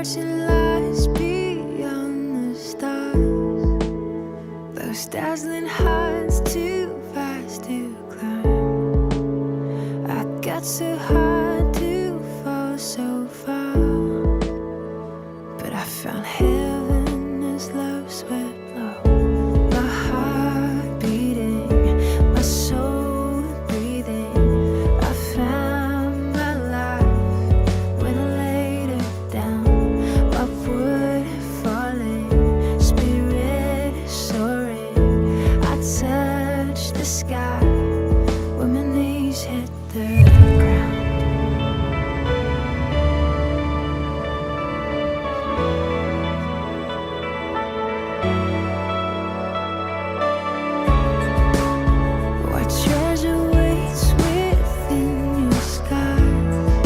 watching lies beyond the stars. Those dazzling heights too fast to climb. I got so hard to fall so far, but I found heaven as love swept low. My heart beating, my soul breathing. I found my life when I laid it down. Upward falling, spirit soaring. I touched the sky when my knees hit the ground. What treasure waits within your skies?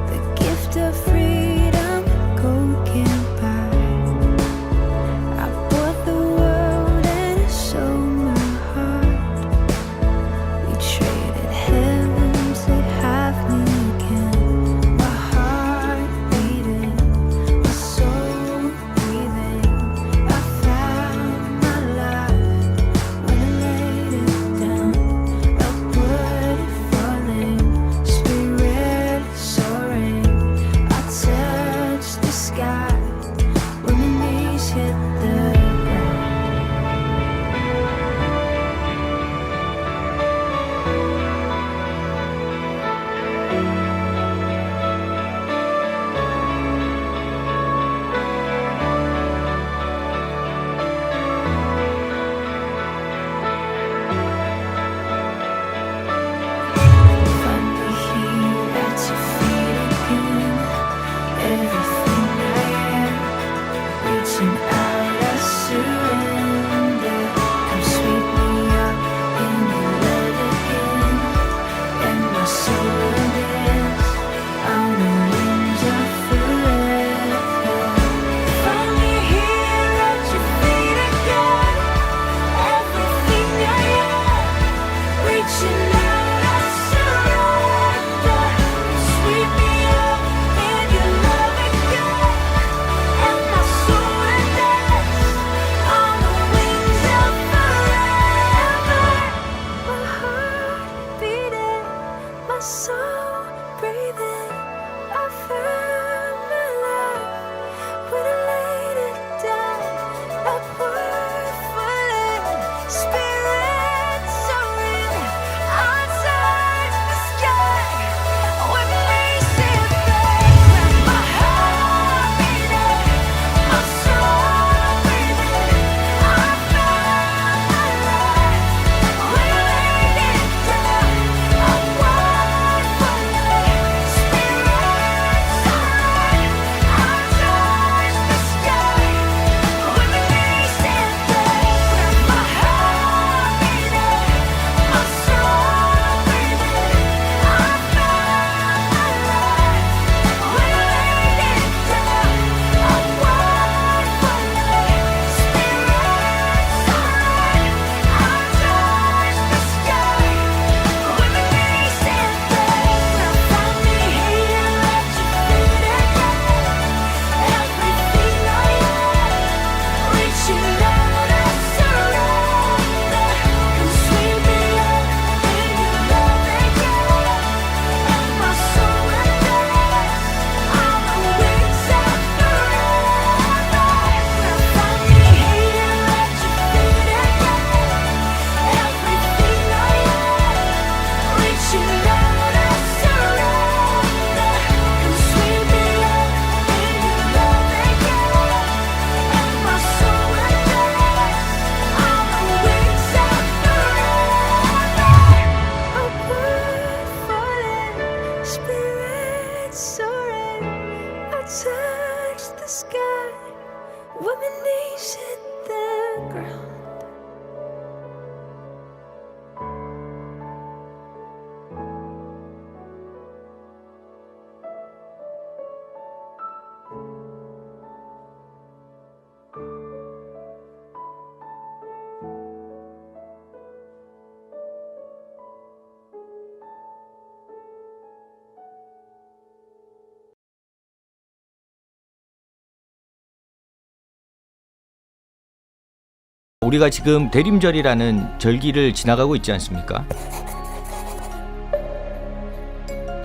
The gift of freedom gold can't buy. I bought the world and sold my heart. We traded heaven to have me again. My heart beating, my soul breathing. I found my life when I laid it down. Upward falling, spirit soaring. I touched the sky when my knees hit the ground. Finally here at your feet again. Everything I am, reaching out, I surrender. Come sweep me up in your love again, and my soul will dance on the wings of forever. Finally here at your feet again. Everything I am, reaching out, I surrender. Sweep me up in your love again, and my soul will dance on the wings of forever. My heart beating, my soul breathing. I found my life when I laid it down. Upward falling, spirit soaring. I touched the sky when my knees hit the ground. My heart beating, my soul breathing. I found my life when I laid it down. Upward 우리가 지금 대림절이라는 절기를 지나가고 있지 않습니까?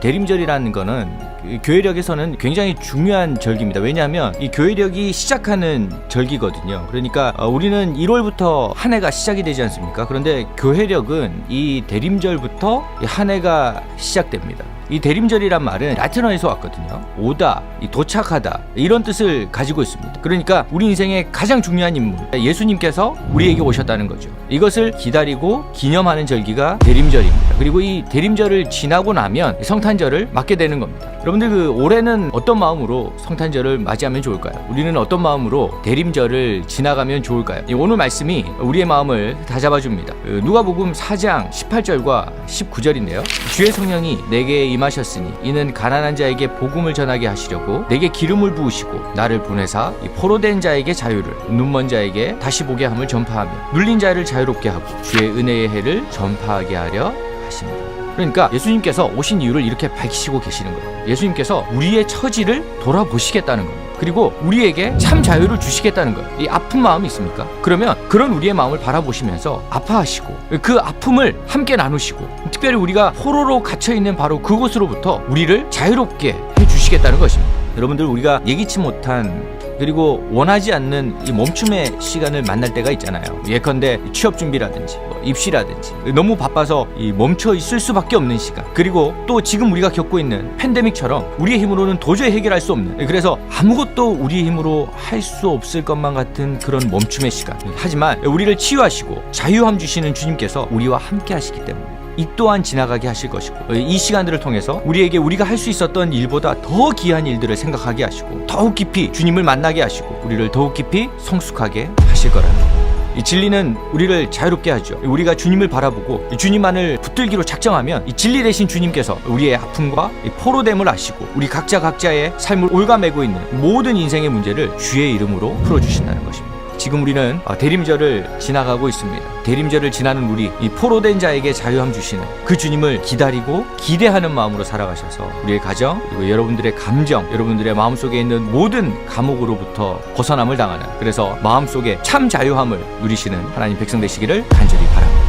대림절이라는 거는 교회력에서는 굉장히 중요한 절기입니다. 왜냐하면 이 교회력이 시작하는 절기거든요. 그러니까 우리는 1월부터 한 해가 시작이 되지 않습니까? 그런데 교회력은 이 대림절부터 한 해가 시작됩니다. 이 대림절이란 말은 라틴어에서 왔거든요. 오다, 도착하다 이런 뜻을 가지고 있습니다. 그러니까 우리 인생의 가장 중요한 인물 예수님께서 우리에게 오셨다는 거죠. 이것을 기다리고 기념하는 절기가 대림절입니다. 그리고 이 대림절을 지나고 나면 성탄절을 맞게 되는 겁니다. 여러분들 올해는 어떤 마음으로 성탄절을 맞이하면 좋을까요? 우리는 어떤 마음으로 대림절을 지나가면 좋을까요? 오늘 말씀이 우리의 마음을 다잡아줍니다. 누가복음 4장 18절과 19절인데요. 주의 성령이 내게 임하셨으니 이는 가난한 자에게 복음을 전하게 하시려고 내게 기름을 부으시고 나를 보내사 이 포로된 자에게 자유를 눈먼 자에게 다시 보게 함을 전파하며 눌린 자를 자유롭게 하고 주의 은혜의 해를 전파하게 하려 하십니다. 그러니까 예수님께서 오신 이유를 이렇게 밝히시고 계시는 거예요. 예수님께서 우리의 처지를 돌아보시겠다는 겁니다. 그리고 우리에게 참 자유를 주시겠다는 거예요. 이 아픈 마음이 있습니까? 그러면 그런 우리의 마음을 바라보시면서 아파하시고 그 아픔을 함께 나누시고 특별히 우리가 포로로 갇혀있는 바로 그곳으로부터 우리를 자유롭게 해주시겠다는 것입니다. 여러분들 우리가 예기치 못한 그리고 원하지 않는 이 멈춤의 시간을 만날 때가 있잖아요. 예컨대 취업 준비라든지 입시라든지 너무 바빠서 이 멈춰 있을 수밖에 없는 시간, 그리고 또 지금 우리가 겪고 있는 팬데믹처럼 우리의 힘으로는 도저히 해결할 수 없는, 그래서 아무것도 우리의 힘으로 할 수 없을 것만 같은 그런 멈춤의 시간. 하지만 우리를 치유하시고 자유함 주시는 주님께서 우리와 함께 하시기 때문에 이 또한 지나가게 하실 것이고 이 시간들을 통해서 우리에게 우리가 할 수 있었던 일보다 더 귀한 일들을 생각하게 하시고 더욱 깊이 주님을 만나게 하시고 우리를 더욱 깊이 성숙하게 하실 거라는 거예요. 이 진리는 우리를 자유롭게 하죠. 우리가 주님을 바라보고 주님만을 붙들기로 작정하면 이 진리 되신 주님께서 우리의 아픔과 포로됨을 아시고 우리 각자의 삶을 옭아매고 있는 모든 인생의 문제를 주의 이름으로 풀어주신다는 것입니다. 지금 우리는 대림절을 지나가고 있습니다. 대림절을 지나는 우리, 이 포로된 자에게 자유함 주시는 그 주님을 기다리고 기대하는 마음으로 살아가셔서 우리의 가정, 그리고 여러분들의 감정, 여러분들의 마음속에 있는 모든 감옥으로부터 벗어남을 당하는, 그래서 마음속에 참 자유함을 누리시는 하나님 백성 되시기를 간절히 바랍니다.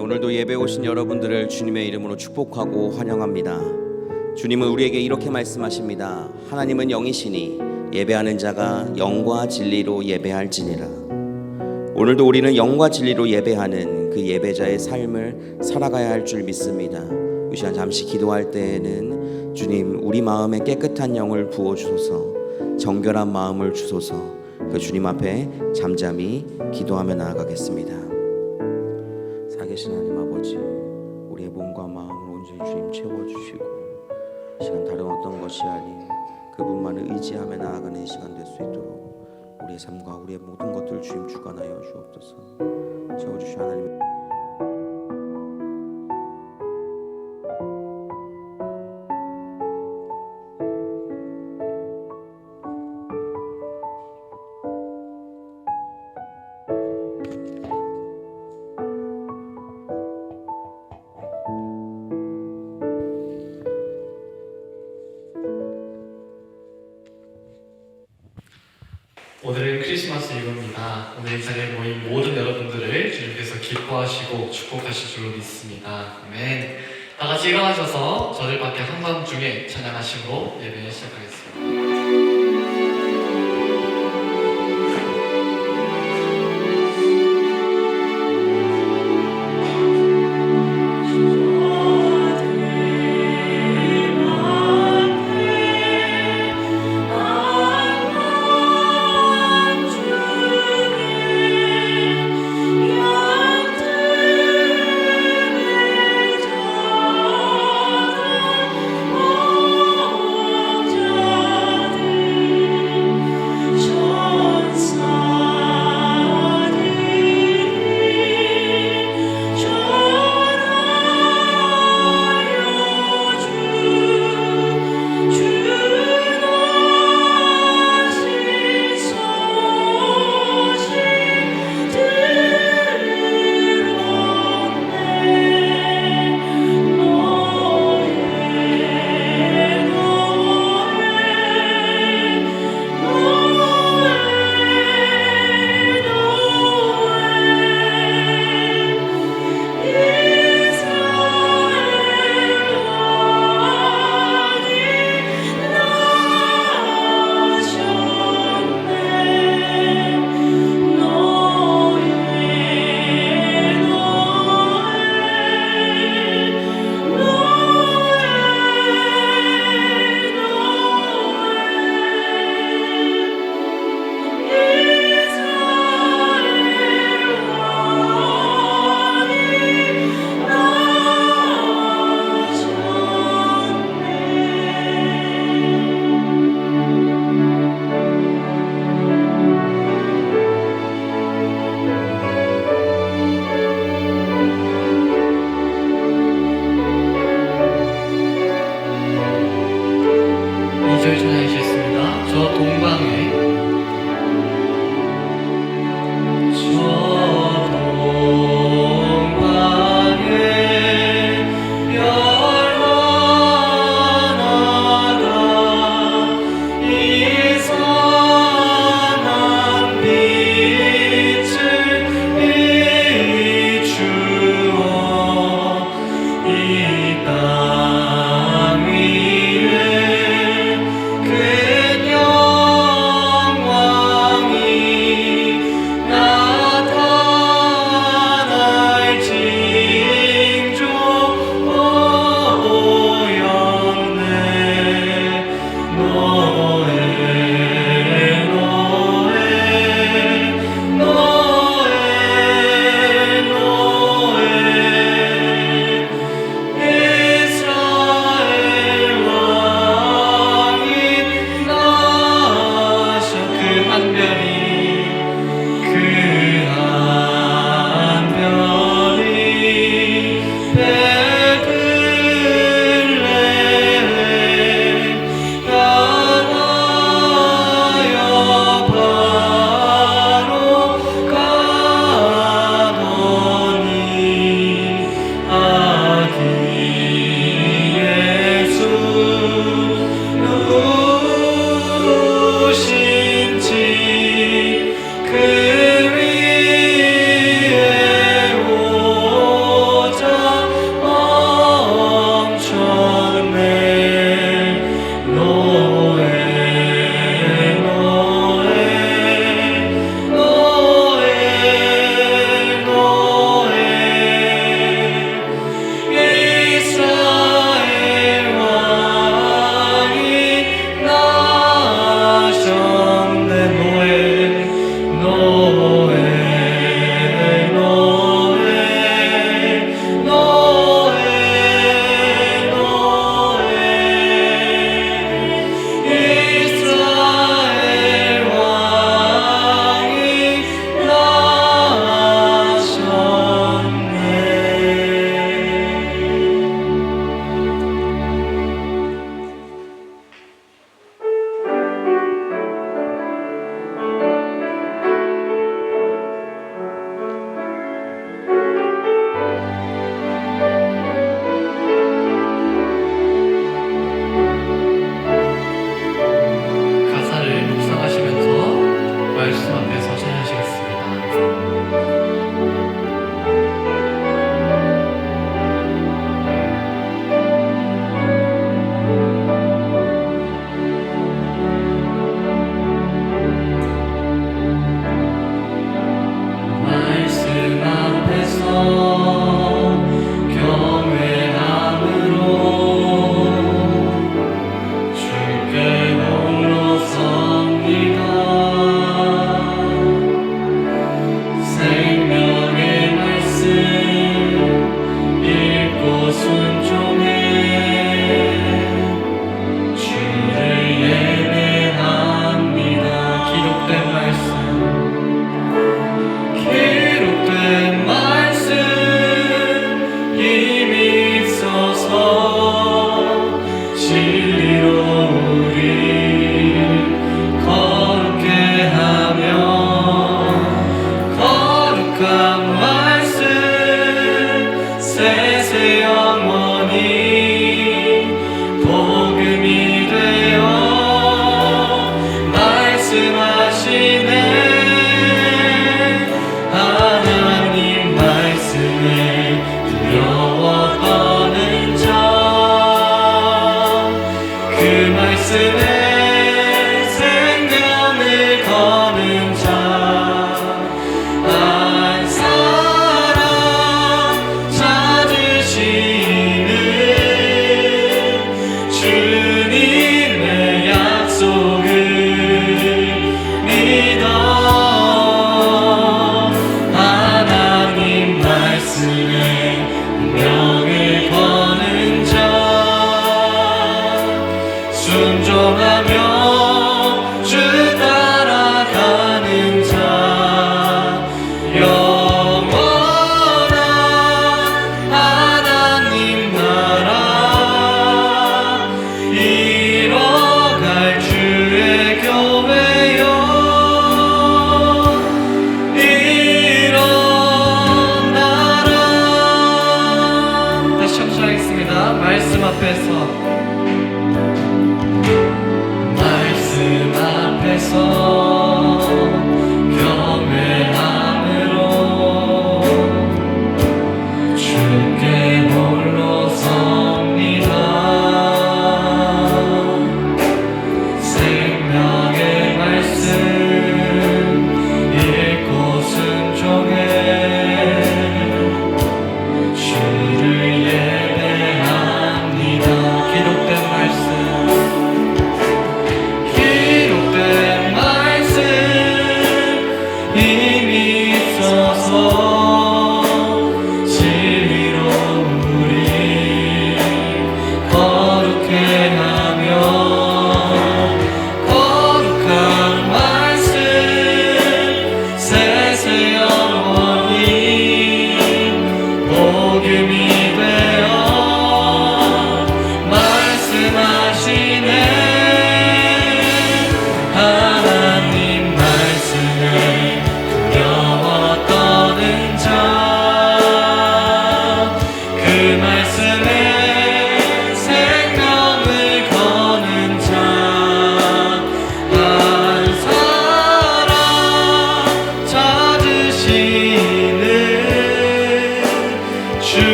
오늘도 예배 오신 여러분들을 주님의 이름으로 축복하고 환영합니다. 주님은 우리에게 이렇게 말씀하십니다. 하나님은 영이시니 예배하는 자가 영과 진리로 예배할지니라. 오늘도 우리는 영과 진리로 예배하는 그 예배자의 삶을 살아가야 할 줄 믿습니다. 이 시간 잠시 기도할 때에는 주님, 우리 마음에 깨끗한 영을 부어주소서, 정결한 마음을 주소서, 그 주님 앞에 잠잠히 기도하며 나아가겠습니다. 살아계신 하나님 아버지, 우리의 몸과 마음을 온전히 주님 채워주시고 시간 다른 어떤 것이 아닌 그분만을 의지하며 나아가는 시간 될 수 있도록 우리의 삶과 우리의 모든 것들을 주님 주관하여 주옵소서. 채워주시 하나님. 오늘은 크리스마스 이브입니다. 오늘 이 자리에 모인 모든 여러분들을 주님께서 기뻐하시고 축복하실 줄로 믿습니다. 아멘. 다 같이 일어나셔서 저들 밖에 한밤 중에 찬양하시고 예배 시작하겠습니다.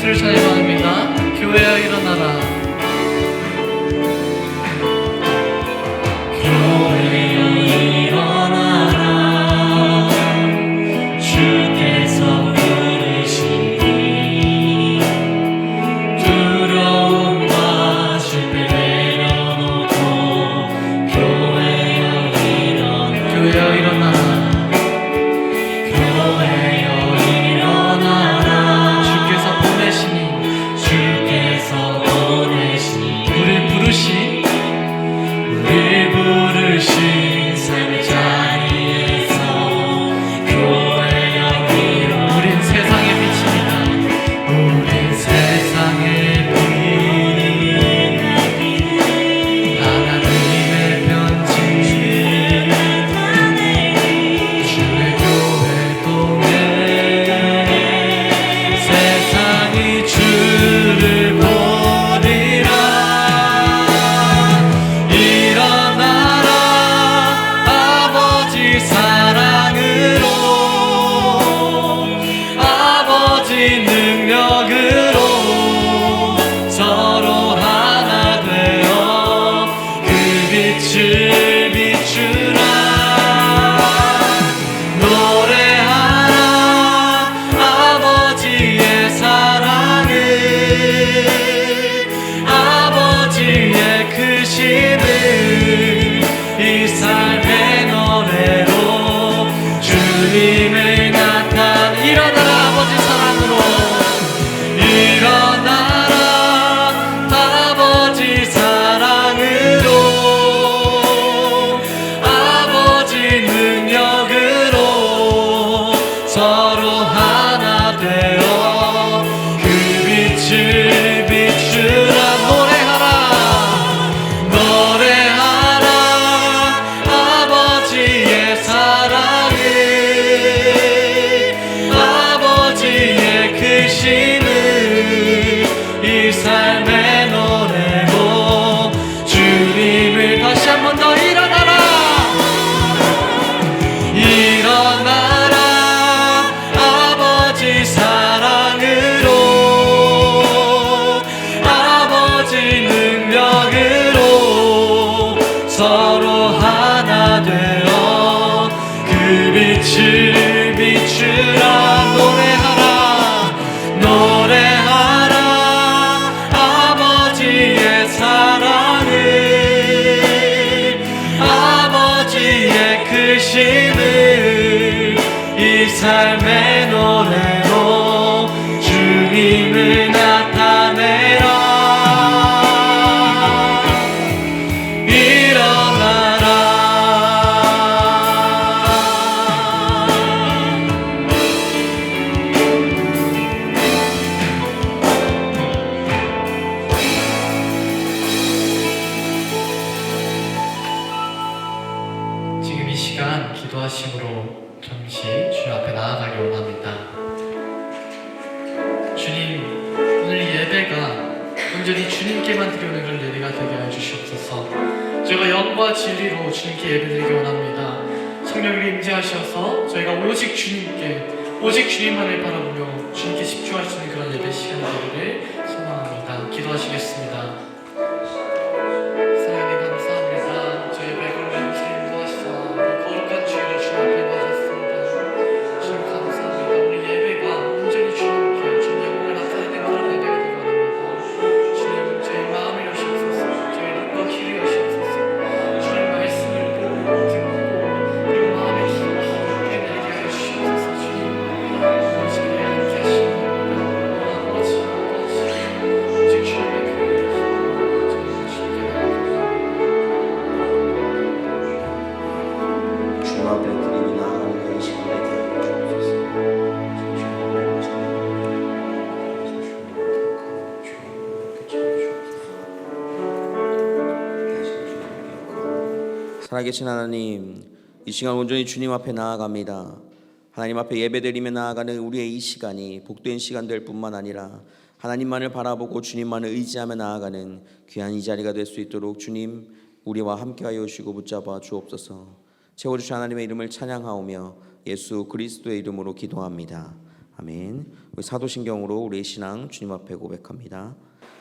예수를 찬양합니다. 교회여 일어나라. 교회여 일어나라. 주께서 부르시니 두려움과 실패 내려놓고 교회여 일어나라. 교회여 일어나라. 교회여 일어나라. 주께서 보내시니 우릴 부르신 삶의 자리에서 교회여 일어나라. 우린 세상의 빛입니다. 우린 세상의 빛, 하나님의 편지, 주의 교회 동네. 세상이 주를 보리라. 일어나라. 아버지 사랑으로, 아버지 능력으로 서로 하나 되어 그 빛을 비추라. 노래하라. 아버지의 사랑을, 아버지의 크심을 이 삶의 노래로 주님을 나타내. 일어나라. 아버지 사랑으로 일어나라. 아버지 사랑으로, 아버지 능력으로 서로 하나 되어 그 빛을 비추라. 노래하라. 노래하라. 아버지의 사랑을, 아버지의 크심을 이 삶의 노래로 주님을 다시 한 번 더. 일어나라. 일어나라. 아버지 사랑으로, 아버지 능력으로 서로 하나 되어 그 빛을 비추라. 노래하라. 노래하라. 아버지의 사랑을, 아버지의 크심을 이 삶의 노래로 주님을 나타내라. 일어나라. 지금 이 시간 기도하심으로 잠시 주님 앞에 나아가기 원합니다. 주님, 오늘 이 예배가 온전히 주님께만 드리는 그런 예배가 되게 하여 주시옵소서. 저희가 영과 진리로 주님께 예배드리기 원합니다. 성령을 임재하셔서 저희가 오직 주님께, 오직 주님만을 바라보며 주님께 집중할 수 있는 그런 예배 시간 되기를 소망합니다. 기도하시겠습니다. 하나님 감사합니다. 저희 백골과 예수님 인도하시사 거룩한 주일을 주님 앞에 맞았습니다. 주님 감사합니다. 오늘 예배가 온전히 주님께 주님 영광을 나타내는 그런 예배가 되기 원합니다. 주님, 저희 마음을 여시옵소서. 저희 눈과 귀를 여시옵소서. 주님 말씀을 보고 듣고 그리고 마음에 깊이 내게 하여 주시옵소서. 주님, 오늘 저희에 함께 하시옵소서. 아버지, 오직 주님의 교회를 저희 주님께 주님 앞에 드림이 나아가는 영이신 우리에게 하여 주옵소서. 살아계신 하나님, 이 시간 온전히 주님 앞에 나아갑니다. 하나님 앞에 예배드리며 나아가는 우리의 이 시간이 복된 시간 될 뿐만 아니라 하나님만을 바라보고 주님만을 의지하며 나아가는 귀한 이 자리가 될 수 있도록 주님 우리와 함께하여 주시고 붙잡아 주옵소서. 채워주신 하나님의 이름을 찬양하오며 예수 그리스도의 이름으로 기도합니다. 아멘. 우리 사도신경으로 우리의 신앙 주님 앞에 고백합니다.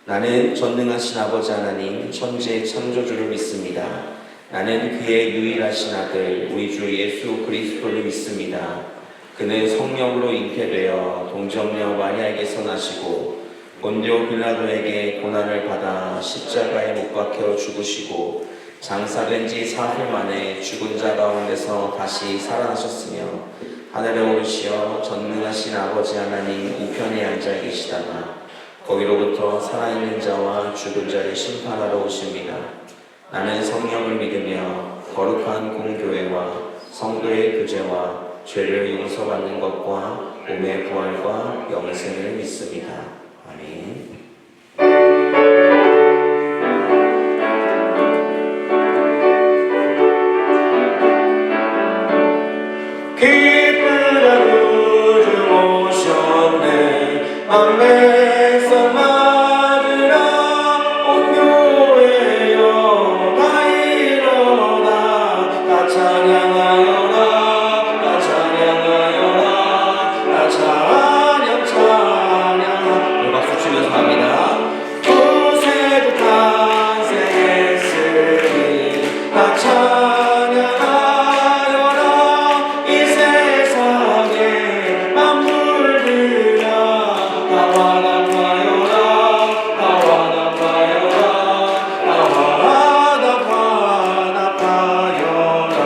나는 전능하신 아버지 하나님 천지의 창조주를 믿습니다. 나는 그의 유일하신 아들 우리 주 예수 그리스도를 믿습니다. 그는 성령으로 잉태되어 동정녀 마리아에게서 나시고 본디오 빌라도에게 고난을 받아 십자가에 못 박혀 죽으시고 장사된 지 사흘 만에 죽은 자 가운데서 다시 살아나셨으며 하늘에 오르시어 전능하신 아버지 하나님 우편에 앉아 계시다가 거기로부터 살아있는 자와 죽은 자를 심판하러 오십니다. 나는 성령을 믿으며 거룩한 공교회와 성도의 교제와 죄를 용서받는 것과 몸의 부활과 영생을 믿습니다. 아멘. 기쁘다 구주 오셨네 만배서 맞으라 온 교회여 다 일어나 다 찬양하여라 다 찬양하여라 다 찬양 찬양 박수 치면서 합니다. 구세주 탄생했으니 다 찬양하여라 이 세상에 만물들아 다 화답하여라 다 화답하여라 다 화답하여라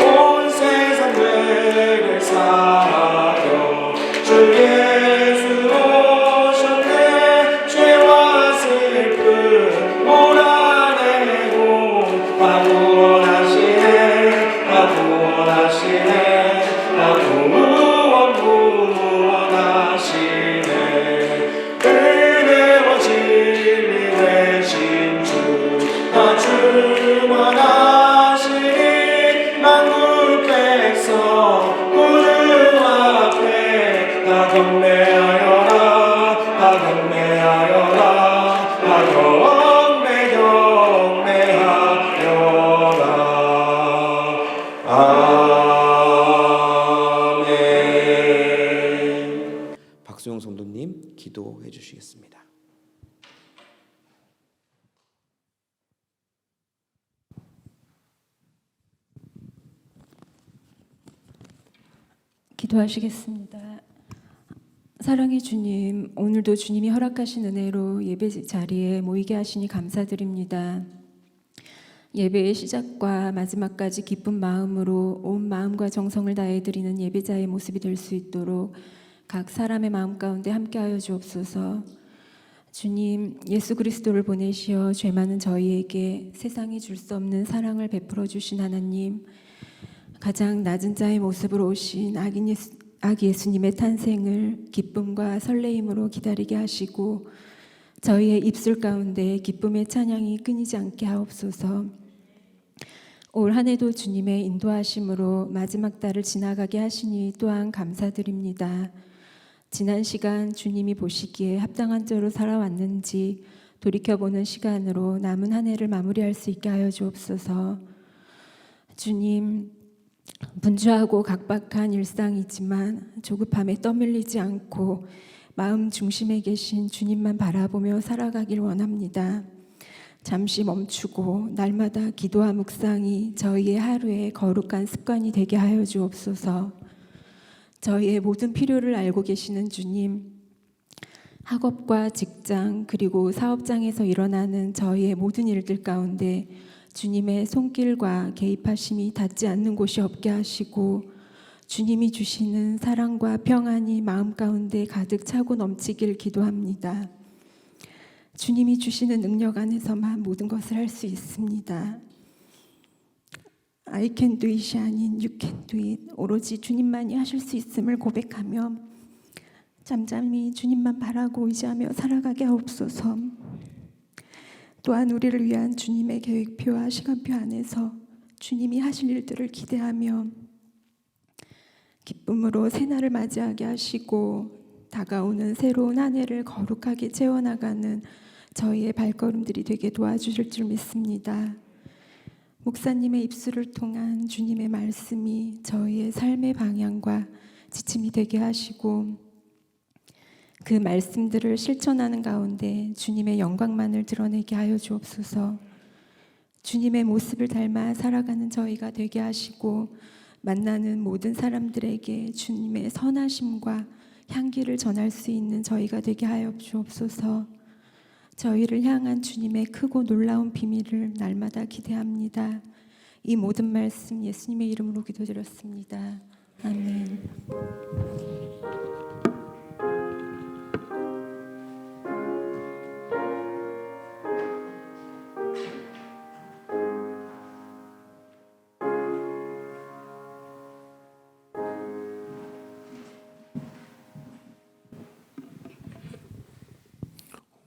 온 세상 죄를 사하여 주 예수 오셨네 죄와 슬픔 몰아내고 다 구원하시네 다 구원하시네 다 구원하시네 은혜와 진리 되신 주 다 충만하시니 만국 백성 구주 앞에 다 경배하여라 다 경배하여라 다 경배하여라 아멘. 박수영 성도님 기도해 주시겠습니다. 기도하시겠습니다. 사랑의 주님, 오늘도 주님이 허락하신 은혜로 예배 자리에 모이게 하시니 감사드립니다. 예배의 시작과 마지막까지 기쁜 마음으로 온 마음과 정성을 다해 드리는 예배자의 모습이 될 수 있도록 각 사람의 마음 가운데 함께하여 주옵소서. 주님, 예수 그리스도를 보내시어 죄 많은 저희에게 세상이 줄 수 없는 사랑을 베풀어 주신 하나님, 가장 낮은 자의 모습으로 오신 아기 예수님의 탄생을 기쁨과 설레임으로 기다리게 하시고 저희의 입술 가운데 기쁨의 찬양이 끊이지 않게 하옵소서. 올 한 해도 주님의 인도하심으로 마지막 달을 지나가게 하시니 또한 감사드립니다. 지난 시간 주님이 보시기에 합당한 자로 살아왔는지 돌이켜보는 시간으로 남은 한 해를 마무리할 수 있게 하여 주옵소서. 주님, 분주하고 각박한 일상이지만 조급함에 떠밀리지 않고 마음 중심에 계신 주님만 바라보며 살아가길 원합니다. 잠시 멈추고 날마다 기도와 묵상이 저희의 하루의 거룩한 습관이 되게 하여 주옵소서. 저희의 모든 필요를 알고 계시는 주님, 학업과 직장 그리고 사업장에서 일어나는 저희의 모든 일들 가운데 주님의 손길과 개입하심이 닿지 않는 곳이 없게 하시고 주님이 주시는 사랑과 평안이 마음 가운데 가득 차고 넘치길 기도합니다. 주님이 주시는 능력 안에서만 모든 것을 할 수 있습니다. I can do it이 아닌 you can do it. 오로지 주님만이 하실 수 있음을 고백하며 잠잠히 주님만 바라고 의지하며 살아가게 하옵소서. 또한 우리를 위한 주님의 계획표와 시간표 안에서 주님이 하실 일들을 기대하며 기쁨으로 새날을 맞이하게 하시고 다가오는 새로운 한 해를 거룩하게 채워나가는 저희의 발걸음들이 되게 도와주실 줄 믿습니다. 목사님의 입술을 통한 주님의 말씀이 저희의 삶의 방향과 지침이 되게 하시고 그 말씀들을 실천하는 가운데 주님의 영광만을 드러내게 하여 주옵소서. 주님의 모습을 닮아 살아가는 저희가 되게 하시고 만나는 모든 사람들에게 주님의 선하심과 향기를 전할 수 있는 저희가 되게 하여 주옵소서. 저희를 향한 주님의 크고 놀라운 비밀을 날마다 기대합니다. 이 모든 말씀 예수님의 이름으로 기도드렸습니다. 아멘.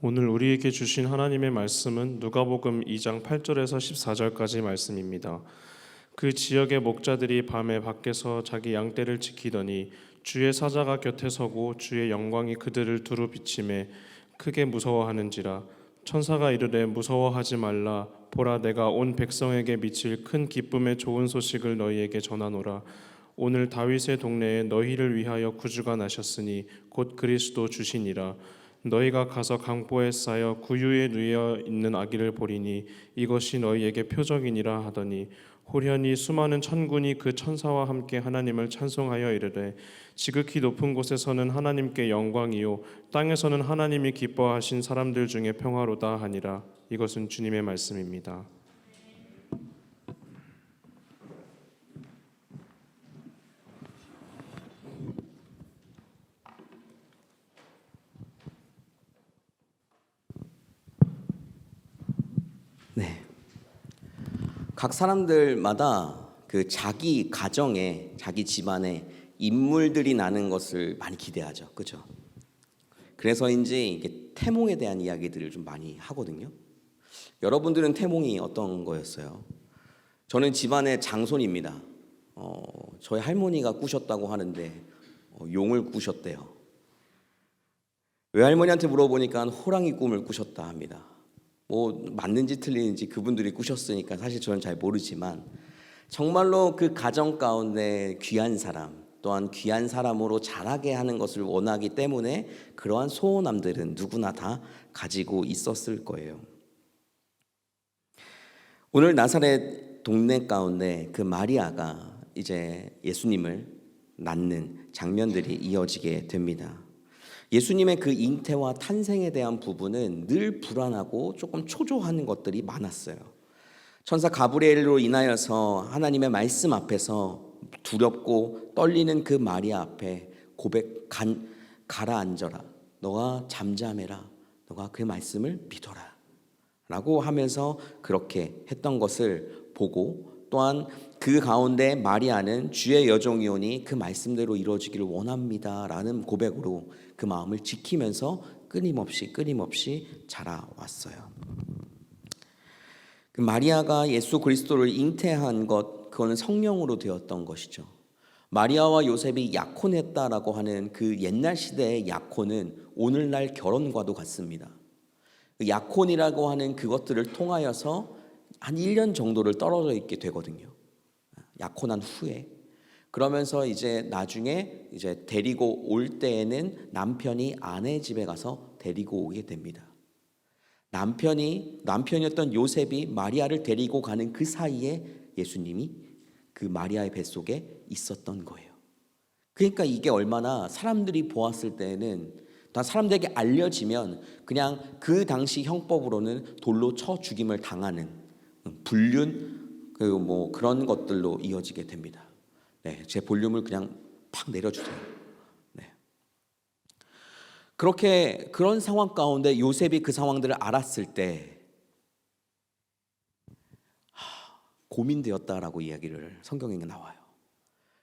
오늘 우리에게 주신 하나님의 말씀은 누가복음 2장 8절에서 14절까지 말씀입니다. 그 지역의 목자들이 밤에 밖에서 자기 양떼를 지키더니 주의 사자가 곁에 서고 주의 영광이 그들을 두루 비치매 크게 무서워하는지라. 천사가 이르되 무서워하지 말라. 보라, 내가 온 백성에게 미칠 큰 기쁨의 좋은 소식을 너희에게 전하노라. 오늘 다윗의 동네에 너희를 위하여 구주가 나셨으니 곧 그리스도 주시니라. 너희가 가서 강보에 쌓여 구유에 누워 있는 아기를 보리니 이것이 너희에게 표적이니라 하더니 호련히 수많은 천군이 그 천사와 함께 하나님을 찬송하여 이르되 지극히 높은 곳에서는 하나님께 영광이요 땅에서는 하나님이 기뻐하신 사람들 중에 평화로다 하니라. 이것은 주님의 말씀입니다. 네. 각 사람들마다 그 자기 가정에, 자기 집안에 인물들이 나는 것을 많이 기대하죠. 그렇죠? 그래서인지 이게 태몽에 대한 이야기들을 좀 많이 하거든요. 여러분들은 태몽이 어떤 거였어요? 저는 집안의 장손입니다. 저희 할머니가 꾸셨다고 하는데 용을 꾸셨대요. 외할머니한테 물어보니까 호랑이 꿈을 꾸셨다 합니다. 뭐 맞는지 틀리는지 그분들이 꾸셨으니까 사실 저는 잘 모르지만 정말로 그 가정 가운데 귀한 사람 또한 귀한 사람으로 자라게 하는 것을 원하기 때문에 그러한 소원함들은 누구나 다 가지고 있었을 거예요. 오늘 나사렛 동네 가운데 그 마리아가 이제 예수님을 낳는 장면들이 이어지게 됩니다. 예수님의 그 잉태와 탄생에 대한 부분은 늘 불안하고 조금 초조한 것들이 많았어요. 천사 가브리엘로 인하여서 하나님의 말씀 앞에서 두렵고 떨리는 그 마리아 앞에 가라앉아라. 너가 잠잠해라. 너가 그 말씀을 믿어라. 라고 하면서 그렇게 했던 것을 보고 또한 그 가운데 마리아는 주의 여종이오니 그 말씀대로 이루어지기를 원합니다 라는 고백으로 그 마음을 지키면서 끊임없이 자라왔어요. 그 마리아가 예수 그리스도를 잉태한 것, 그거는 성령으로 되었던 것이죠. 마리아와 요셉이 약혼했다라고 하는 그 옛날 시대의 약혼은 오늘날 결혼과도 같습니다. 약혼이라고 하는 그것들을 통하여서 한 1년 정도를 떨어져 있게 되거든요. 약혼한 후에. 그러면서 이제 나중에 이제 데리고 올 때에는 남편이 아내 집에 가서 데리고 오게 됩니다. 남편이었던 요셉이 마리아를 데리고 가는 그 사이에 예수님이 그 마리아의 뱃속에 있었던 거예요. 그러니까 이게 얼마나 사람들이 보았을 때에는 다 사람들에게 알려지면 그냥 그 당시 형법으로는 돌로 쳐 죽임을 당하는 불륜 뭐 그런 것들로 이어지게 됩니다. 네, 제 볼륨을 그냥 팍 내려주세요. 네. 그런 상황 가운데 요셉이 그 상황들을 알았을 때 고민되었다라고 이야기를 성경에 나와요.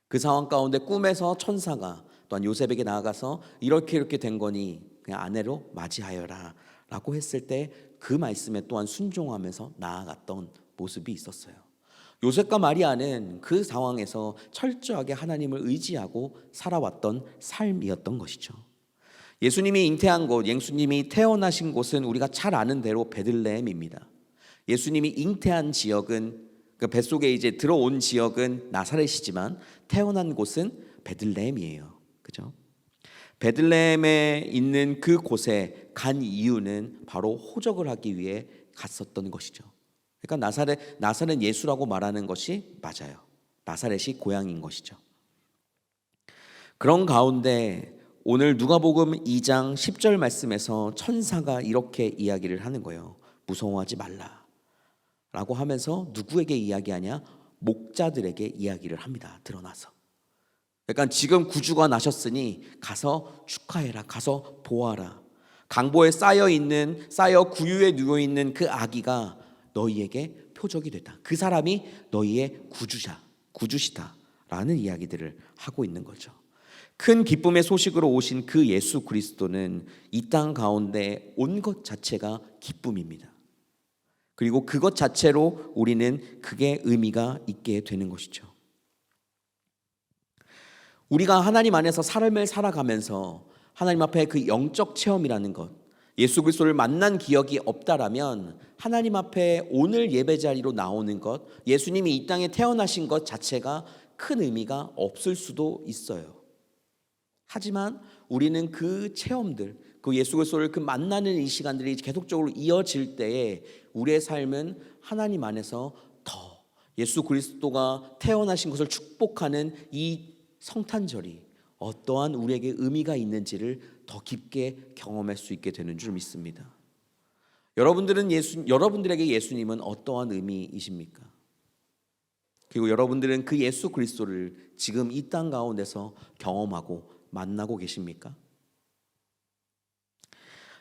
그 상황 가운데 꿈에서 천사가 또한 요셉에게 나아가서 이렇게 된 거니 그냥 아내로 맞이하여라 라고 했을 때 그 말씀에 또한 순종하면서 나아갔던 모습이 있었어요. 요셉과 마리아는 그 상황에서 철저하게 하나님을 의지하고 살아왔던 삶이었던 것이죠. 예수님이 잉태한 곳, 예수님이 태어나신 곳은 우리가 잘 아는 대로 베들레헴입니다. 예수님이 잉태한 지역은 그 뱃속에 이제 들어온 지역은 나사렛이지만 태어난 곳은 베들레헴이에요. 그죠? 베들레헴에 있는 그 곳에 간 이유는 바로 호적을 하기 위해 갔었던 것이죠. 그러니까 나사렛 예수라고 말하는 것이 맞아요. 나사렛이 고향인 것이죠. 그런 가운데 오늘 누가복음 2장 10절 말씀에서 천사가 이렇게 이야기를 하는 거예요. 무서워하지 말라 라고 하면서 누구에게 이야기하냐? 목자들에게 이야기를 합니다. 드러나서. 그러니까 지금 구주가 나셨으니 가서 축하해라. 가서 보아라. 강보에 쌓여 구유에 누워 있는 그 아기가 너희에게 표적이 됐다. 그 사람이 너희의 구주시다라는 이야기들을 하고 있는 거죠. 큰 기쁨의 소식으로 오신 그 예수 그리스도는 이 땅 가운데 온 것 자체가 기쁨입니다. 그리고 그것 자체로 우리는 그게 의미가 있게 되는 것이죠. 우리가 하나님 안에서 삶을 살아가면서 하나님 앞에 그 영적 체험이라는 것, 예수 그리스도를 만난 기억이 없다라면 하나님 앞에 오늘 예배 자리로 나오는 것, 예수님이 이 땅에 태어나신 것 자체가 큰 의미가 없을 수도 있어요. 하지만 우리는 그 체험들, 그 예수 그리스도를 그 만나는 이 시간들이 계속적으로 이어질 때에 우리의 삶은 하나님 안에서 더 예수 그리스도가 태어나신 것을 축복하는 이 성탄절이 어떠한 우리에게 의미가 있는지를 더 깊게 경험할 수 있게 되는 줄 믿습니다. 여러분들에게 예수님은 어떠한 의미이십니까? 그리고 여러분들은 그 예수 그리스도를 지금 이 땅 가운데서 경험하고 만나고 계십니까?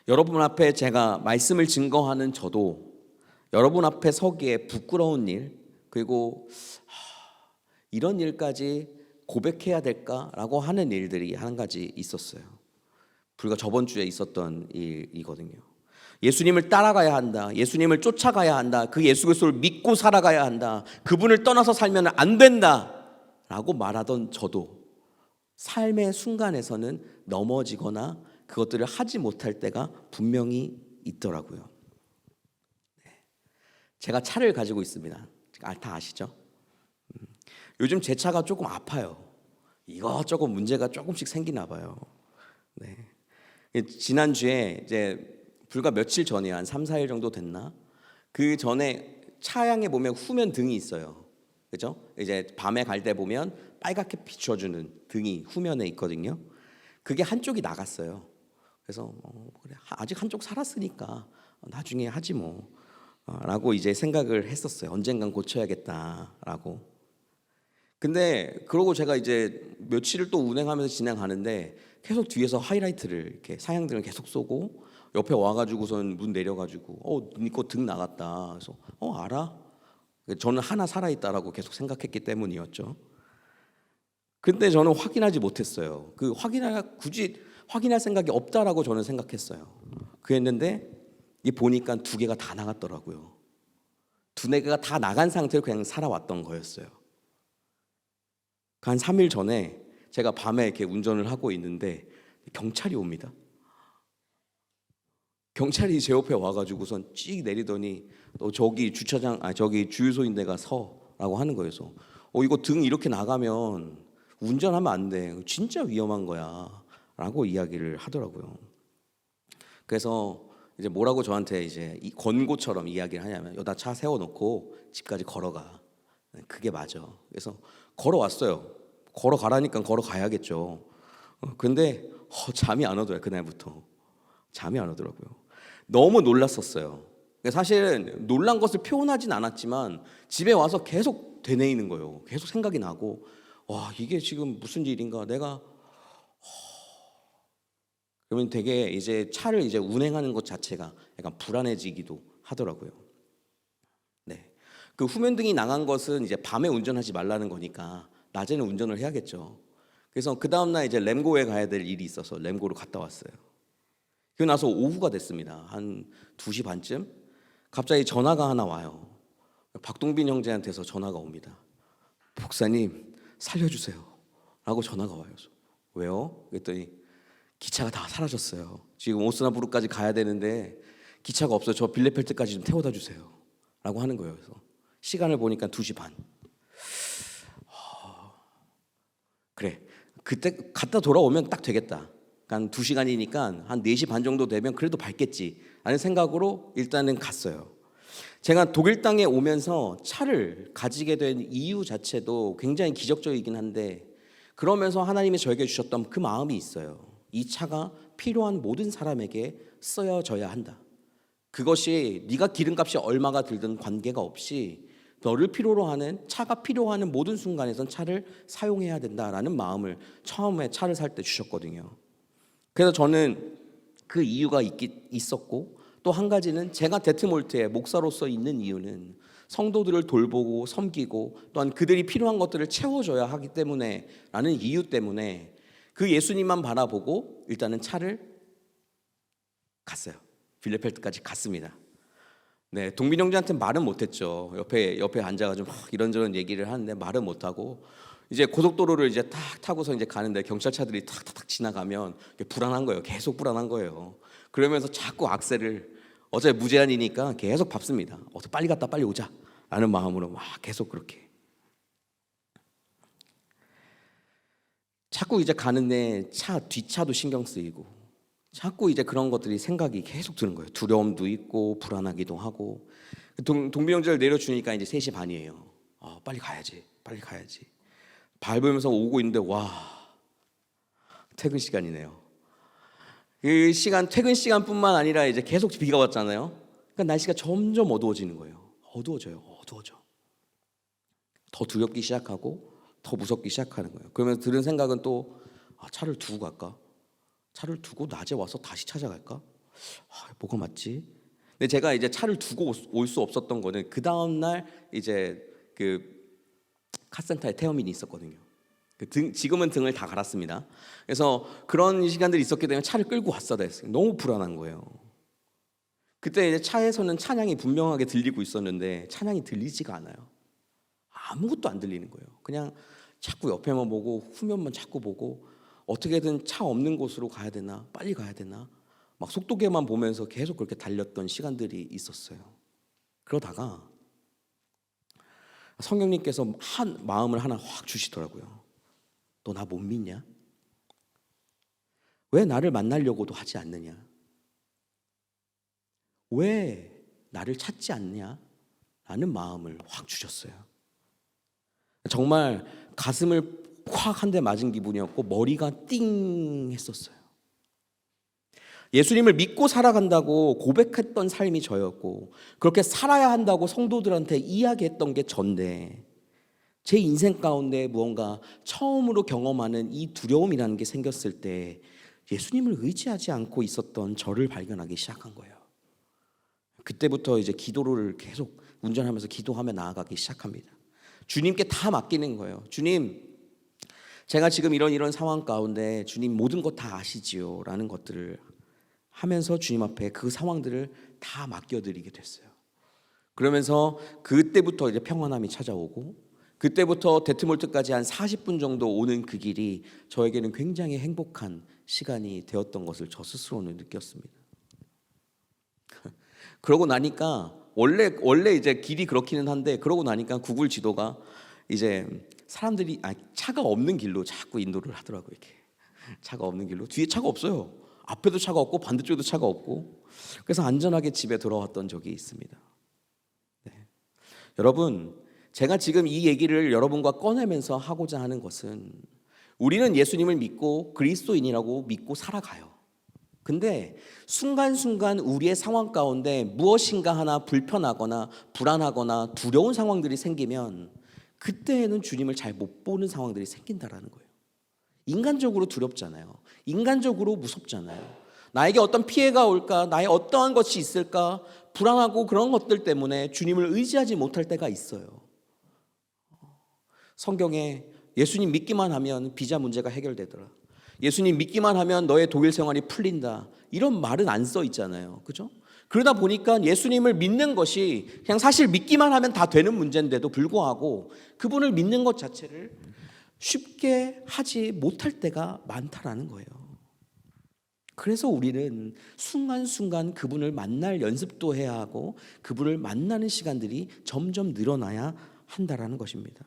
여러분 앞에 제가 말씀을 증거하는 저도 여러분 앞에 서기에 부끄러운 일, 그리고 이런 일까지 고백해야 될까라고 하는 일들이 한 가지 있었어요. 불과 저번 주에 있었던 일이거든요. 예수님을 따라가야 한다. 예수님을 쫓아가야 한다. 그 예수 그리스도를 믿고 살아가야 한다. 그분을 떠나서 살면 안 된다라고 말하던 저도 삶의 순간에서는 넘어지거나 그것들을 하지 못할 때가 분명히 있더라고요. 제가 차를 가지고 있습니다. 다 아시죠? 요즘 제 차가 조금 아파요. 이것저것 문제가 조금씩 생기나 봐요. 네. 지난주에 이제 불과 며칠 전에 한 3, 4일 정도 됐나? 그 전에 차량에 보면 후면 등이 있어요. 그죠? 이제 밤에 갈 때 보면 빨갛게 비춰주는 등이 후면에 있거든요. 그게 한쪽이 나갔어요. 그래서 그래, 아직 한쪽 살았으니까 나중에 하지 뭐 라고 이제 생각을 했었어요. 언젠간 고쳐야겠다라고. 근데 그러고 제가 이제 며칠을 또 운행하면서 진행하는데 계속 뒤에서 하이라이트를 이렇게 사양등을 계속 쏘고 옆에 와가지고선 문 내려가지고 네 거 등 나갔다. 그래서 알아? 저는 하나 살아있다라고 계속 생각했기 때문이었죠. 근데 저는 확인하지 못했어요. 굳이 확인할 생각이 없다라고 저는 생각했어요. 그랬는데 보니까 두 개가 다 나갔더라고요. 두 개가 다 나간 상태로 그냥 살아왔던 거였어요. 한 3일 전에 제가 밤에 이렇게 운전을 하고 있는데 경찰이 옵니다. 경찰이 제 옆에 와가지고선 찍 내리더니 너 저기 주차장, 저기 주유소인 데가 서라고 하는 거예요. 그래서 이거 등 이렇게 나가면 운전하면 안 돼. 진짜 위험한 거야라고 이야기를 하더라고요. 그래서 이제 뭐라고 저한테 이제 권고처럼 이야기를 하냐면 여기다 차 세워놓고 집까지 걸어가. 그게 맞아. 그래서 걸어왔어요. 걸어가라니까 걸어가야겠죠. 근데 잠이 안 오더라고요. 그날부터 잠이 안 오더라고요. 너무 놀랐었어요. 사실은 놀란 것을 표현하진 않았지만 집에 와서 계속 되뇌이는 거예요. 계속 생각이 나고 와 이게 지금 무슨 일인가 내가 그러면 되게 이제 차를 이제 운행하는 것 자체가 약간 불안해지기도 하더라고요. 네, 그 후면등이 나간 것은 이제 밤에 운전하지 말라는 거니까 낮에는 운전을 해야겠죠. 그래서 그 다음 날 이제 램고에 가야 될 일이 있어서 램고로 갔다 왔어요. 그리고 나서 오후가 됐습니다. 한 2시 반쯤 갑자기 전화가 하나 와요. 박동빈 형제한테서 전화가 옵니다. 목사님 살려주세요 라고 전화가 와요. 왜요? 그랬더니 기차가 다 사라졌어요. 지금 오스나부르까지 가야 되는데 기차가 없어요. 저 빌레펠트까지 좀 태워다 주세요 라고 하는 거예요. 그래서 시간을 보니까 2시 반. 그래 그때 갔다 돌아오면 딱 되겠다. 한 2시간이니까 한 4시 반 정도 되면 그래도 밝겠지 라는 생각으로 일단은 갔어요. 제가 독일 땅에 오면서 차를 가지게 된 이유 자체도 굉장히 기적적이긴 한데, 그러면서 하나님이 저에게 주셨던 그 마음이 있어요. 이 차가 필요한 모든 사람에게 쓰여져야 한다. 그것이 네가 기름값이 얼마가 들든 관계가 없이 너를 필요로 하는, 차가 필요하는 모든 순간에선 차를 사용해야 된다라는 마음을 처음에 차를 살 때 주셨거든요. 그래서 저는 그 이유가 있었고, 또 한 가지는 제가 데트몰트의 목사로서 있는 이유는 성도들을 돌보고 섬기고 또한 그들이 필요한 것들을 채워줘야 하기 때문에 라는 이유 때문에 그 예수님만 바라보고 일단은 차를 갔어요. 빌레펠드까지 갔습니다. 네, 동빈 형제한테 말은 못했죠. 옆에 앉아가지고 막 이런저런 얘기를 하는데 말은 못하고, 이제 고속도로를 이제 딱 타고서 이제 가는데 경찰차들이 탁탁탁 지나가면 불안한 거예요. 계속 불안한 거예요. 그러면서 자꾸 악셀을, 어차피 무제한이니까 계속 밟습니다. 어서 빨리 갔다 빨리 오자 라는 마음으로 막 계속 그렇게. 자꾸 이제 가는데 차 뒷차도 신경 쓰이고, 자꾸 이제 그런 것들이 생각이 계속 드는 거예요. 두려움도 있고 불안하기도 하고. 동빈 형제를 내려주니까 이제 3시 반이에요. 빨리 가야지 밟으면서 오고 있는데, 와, 퇴근 시간이네요. 그 시간, 퇴근 시간뿐만 아니라 이제 계속 비가 왔잖아요. 그러니까 날씨가 점점 어두워지는 거예요. 어두워져. 더 두렵기 시작하고 더 무섭기 시작하는 거예요. 그러면서 들은 생각은 또, 차를 두고 갈까? 차를 두고 낮에 와서 다시 찾아갈까? 뭐가 맞지? 근데 제가 이제 차를 두고 올 수 없었던 거는 그 다음 날 이제 그 카센터에 태어민이 있었거든요. 지금은 등을 다 갈았습니다. 그래서 그런 시간들이 있었기 때문에 차를 끌고 왔어야 됐어요. 너무 불안한 거예요. 그때 이제 차에서는 찬양이 분명하게 들리고 있었는데 찬양이 들리지가 않아요. 아무것도 안 들리는 거예요. 그냥 자꾸 옆에만 보고 후면만 자꾸 보고, 어떻게든 차 없는 곳으로 가야 되나, 빨리 가야 되나, 막 속도계만 보면서 계속 그렇게 달렸던 시간들이 있었어요. 그러다가 성령님께서 한 마음을 하나 확 주시더라고요. 너 나 못 믿냐? 왜 나를 만나려고도 하지 않느냐? 왜 나를 찾지 않냐? 라는 마음을 확 주셨어요. 정말 가슴을 확 한 대 맞은 기분이었고 머리가 띵 했었어요. 예수님을 믿고 살아간다고 고백했던 삶이 저였고, 그렇게 살아야 한다고 성도들한테 이야기했던 게 전데, 제 인생 가운데 무언가 처음으로 경험하는 이 두려움이라는 게 생겼을 때 예수님을 의지하지 않고 있었던 저를 발견하기 시작한 거예요. 그때부터 이제 기도를 계속 운전하면서 기도하며 나아가기 시작합니다. 주님께 다 맡기는 거예요. 주님, 제가 지금 이런 상황 가운데 주님 모든 것 다 아시지요 라는 것들을 하면서 주님 앞에 그 상황들을 다 맡겨드리게 됐어요. 그러면서 그때부터 이제 평안함이 찾아오고, 그때부터 데트몰트까지 한 40분 정도 오는 그 길이 저에게는 굉장히 행복한 시간이 되었던 것을 저 스스로는 느꼈습니다. 그러고 나니까 원래 이제 길이 그렇기는 한데, 그러고 나니까 구글 지도가 이제 사람들이 차가 없는 길로 자꾸 인도를 하더라고요. 이렇게 차가 없는 길로, 뒤에 차가 없어요. 앞에도 차가 없고 반대쪽에도 차가 없고. 그래서 안전하게 집에 돌아왔던 적이 있습니다. 네. 여러분, 제가 지금 이 얘기를 여러분과 꺼내면서 하고자 하는 것은, 우리는 예수님을 믿고 그리스도인이라고 믿고 살아가요. 근데 순간순간 우리의 상황 가운데 무엇인가 하나 불편하거나 불안하거나 두려운 상황들이 생기면 그때에는 주님을 잘 못 보는 상황들이 생긴다라는 거예요. 인간적으로 두렵잖아요. 인간적으로 무섭잖아요. 나에게 어떤 피해가 올까, 나의 어떠한 것이 있을까 불안하고, 그런 것들 때문에 주님을 의지하지 못할 때가 있어요. 성경에 예수님 믿기만 하면 비자 문제가 해결되더라, 예수님 믿기만 하면 너의 독일 생활이 풀린다, 이런 말은 안 써 있잖아요. 그죠? 그러다 보니까 예수님을 믿는 것이 그냥 사실 믿기만 하면 다 되는 문제인데도 불구하고 그분을 믿는 것 자체를 쉽게 하지 못할 때가 많다라는 거예요. 그래서 우리는 순간순간 그분을 만날 연습도 해야 하고, 그분을 만나는 시간들이 점점 늘어나야 한다라는 것입니다.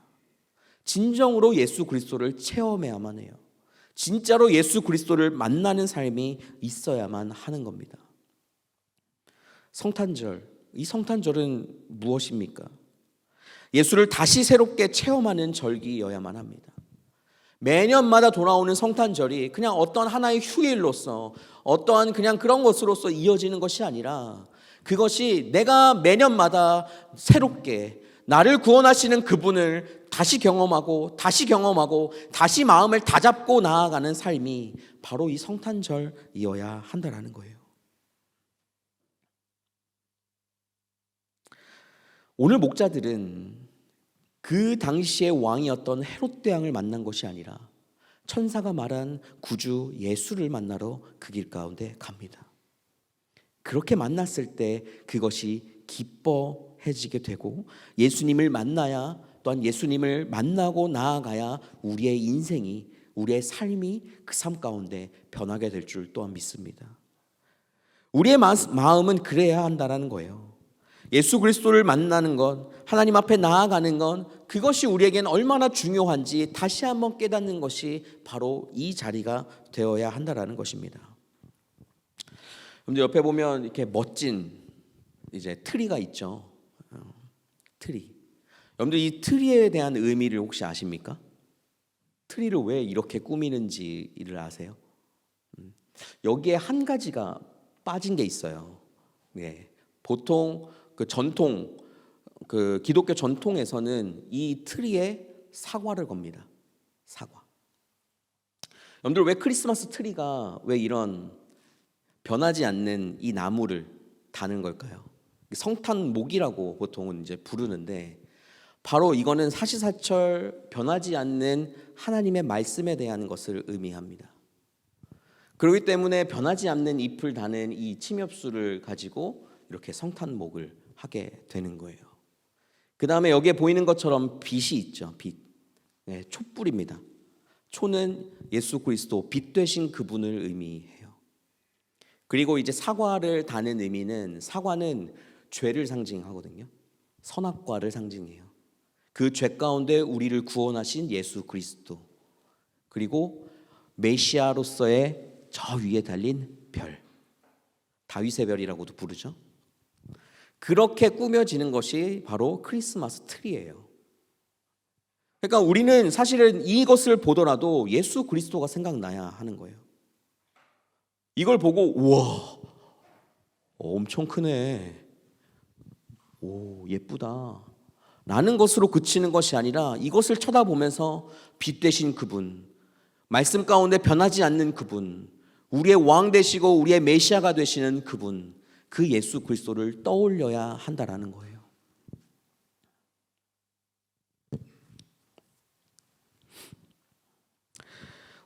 진정으로 예수 그리스도를 체험해야만 해요. 진짜로 예수 그리스도를 만나는 삶이 있어야만 하는 겁니다. 성탄절, 이 성탄절은 무엇입니까? 예수를 다시 새롭게 체험하는 절기여야만 합니다. 매년마다 돌아오는 성탄절이 그냥 어떤 하나의 휴일로서 어떠한 그냥 그런 것으로서 이어지는 것이 아니라 그것이 내가 매년마다 새롭게 나를 구원하시는 그분을 다시 경험하고 다시 마음을 다잡고 나아가는 삶이 바로 이 성탄절이어야 한다라는 거예요. 오늘 목자들은 그 당시의 왕이었던 헤롯 왕을 만난 것이 아니라 천사가 말한 구주 예수를 만나러 그 길 가운데 갑니다. 그렇게 만났을 때 그것이 기뻐해지게 되고 예수님을 만나야 또한 예수님을 만나고 나아가야 우리의 인생이 우리의 삶이 그 삶 가운데 변하게 될 줄 또한 믿습니다. 우리의 마음은 그래야 한다는 거예요. 예수 그리스도를 만나는 것, 하나님 앞에 나아가는 것, 그것이 우리에게는 얼마나 중요한지 다시 한번 깨닫는 것이 바로 이 자리가 되어야 한다라는 것입니다. 여러분들 옆에 보면 이렇게 멋진 이제 트리가 있죠. 트리. 여러분들 이 트리에 대한 의미를 혹시 아십니까? 트리를 왜 이렇게 꾸미는지를 아세요? 여기에 한 가지가 빠진 게 있어요. 네. 보통 그 기독교 전통에서는 이 트리에 사과를 겁니다. 사과. 여러분들 왜 크리스마스 트리가 왜 이런 변하지 않는 이 나무를 다는 걸까요? 성탄목이라고 보통은 이제 부르는데 바로 이거는 사시사철 변하지 않는 하나님의 말씀에 대한 것을 의미합니다. 그렇기 때문에 변하지 않는 잎을 다는 이 침엽수를 가지고 이렇게 성탄목을 하게 되는 거예요. 그 다음에 여기에 보이는 것처럼 빛이 있죠. 빛. 네, 촛불입니다. 초는 예수 그리스도 빛 되신 그분을 의미해요. 그리고 이제 사과를 다는 의미는 사과는 죄를 상징하거든요. 선악과를 상징해요. 그 죄 가운데 우리를 구원하신 예수 그리스도, 그리고 메시아로서의 저 위에 달린 별, 다윗의 별이라고도 부르죠. 그렇게 꾸며지는 것이 바로 크리스마스 트리예요. 그러니까 우리는 사실은 이것을 보더라도 예수 그리스도가 생각나야 하는 거예요. 이걸 보고 우와, 엄청 크네, 오 예쁘다 라는 것으로 그치는 것이 아니라 이것을 쳐다보면서 빛 되신 그분, 말씀 가운데 변하지 않는 그분, 우리의 왕 되시고 우리의 메시아가 되시는 그분, 그 예수 그리스도를 떠올려야 한다라는 거예요.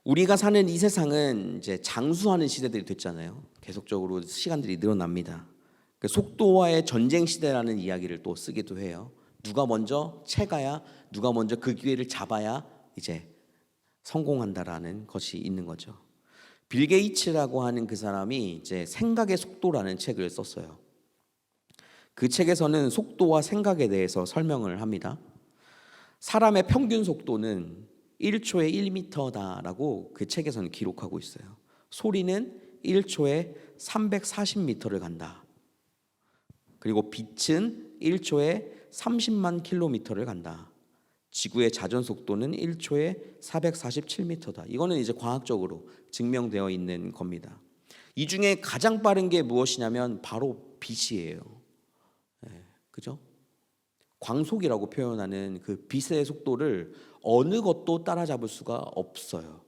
우리가 사는 이 세상은 이제 장수하는 시대들이 됐잖아요. 계속적으로 시간들이 늘어납니다. 속도와의 전쟁 시대라는 이야기를 또 쓰기도 해요. 누가 먼저 채가야, 누가 먼저 그 기회를 잡아야 이제 성공한다라는 것이 있는 거죠. 빌 게이츠라고 하는 그 사람이 이제 생각의 속도라는 책을 썼어요. 그 책에서는 속도와 생각에 대해서 설명을 합니다. 사람의 평균 속도는 1초에 1m다라고 그 책에서는 기록하고 있어요. 소리는 1초에 340m를 간다. 그리고 빛은 1초에 30만 킬로미터를 간다. 지구의 자전 속도는 1초에 447m다. 이거는 이제 과학적으로 증명되어 있는 겁니다. 이 중에 가장 빠른 게 무엇이냐면 바로 빛이에요. 네, 그죠? 광속이라고 표현하는 그 빛의 속도를 어느 것도 따라잡을 수가 없어요.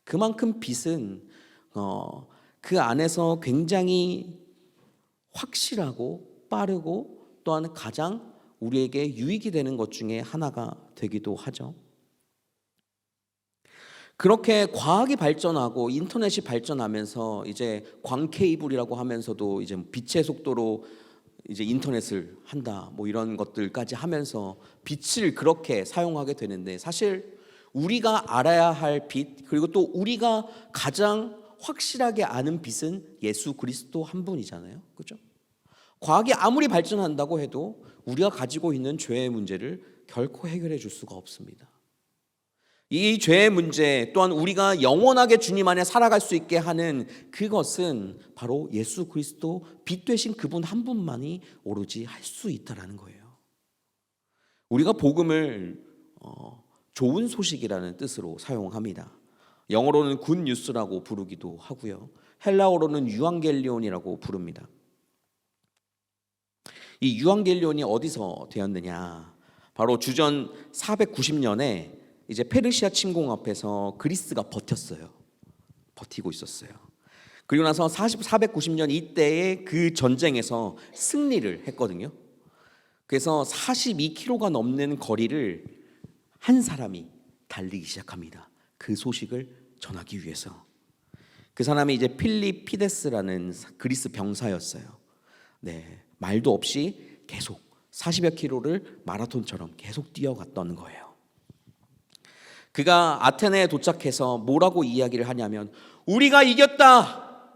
그만큼 빛은 그 안에서 굉장히 확실하고 빠르고 또한 가장 우리에게 유익이 되는 것 중에 하나가 되기도 하죠. 그렇게 과학이 발전하고 인터넷이 발전하면서 이제 광 케이블이라고 하면서도 이제 빛의 속도로 이제 인터넷을 한다, 뭐 이런 것들까지 하면서 빛을 그렇게 사용하게 되는데, 사실 우리가 알아야 할 빛, 그리고 또 우리가 가장 확실하게 아는 빛은 예수 그리스도 한 분이잖아요. 그렇죠? 과학이 아무리 발전한다고 해도 우리가 가지고 있는 죄의 문제를 결코 해결해 줄 수가 없습니다. 이 죄의 문제 또한 우리가 영원하게 주님 안에 살아갈 수 있게 하는 그것은 바로 예수 그리스도 빛 되신 그분 한 분만이 오로지 할 수 있다라는 거예요. 우리가 복음을 좋은 소식이라는 뜻으로 사용합니다. 영어로는 굿 뉴스라고 부르기도 하고요. 헬라어로는 유앙겔리온이라고 부릅니다. 이 유앙겔리온이 어디서 되었느냐? 바로 주전 490년에 이제 페르시아 침공 앞에서 그리스가 버티고 있었어요. 그리고 나서 490년 이때의 그 전쟁에서 승리를 했거든요. 그래서 42km가 넘는 거리를 한 사람이 달리기 시작합니다. 그 소식을 전하기 위해서. 그 사람이 이제 필리피데스라는 그리스 병사였어요. 네, 말도 없이 계속 40여 킬로를 마라톤처럼 계속 뛰어갔던 거예요. 그가 아테네에 도착해서 뭐라고 이야기를 하냐면 우리가 이겼다!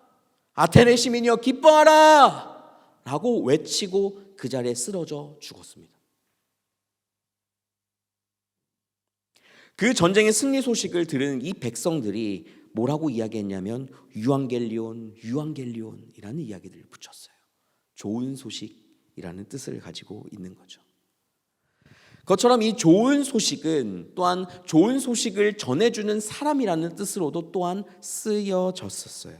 아테네 시민이여 기뻐하라! 라고 외치고 그 자리에 쓰러져 죽었습니다. 그 전쟁의 승리 소식을 들은 이 백성들이 뭐라고 이야기했냐면 유앙겔리온이라는 이야기를 붙였어요. 좋은 소식이라는 뜻을 가지고 있는 거죠. 그것처럼 이 좋은 소식은 또한 좋은 소식을 전해주는 사람이라는 뜻으로도 또한 쓰여졌었어요.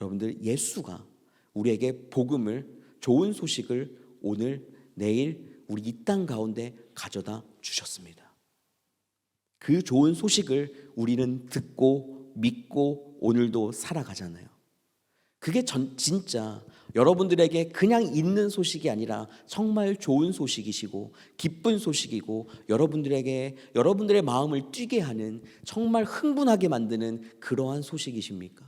여러분들, 예수가 우리에게 복음을, 좋은 소식을 오늘 내일 우리 이 땅 가운데 가져다 주셨습니다. 그 좋은 소식을 우리는 듣고 믿고 오늘도 살아가잖아요. 그게 진짜 여러분들에게 그냥 있는 소식이 아니라 정말 좋은 소식이시고 기쁜 소식이고 여러분들의 마음을 뛰게 하는, 정말 흥분하게 만드는 그러한 소식이십니까?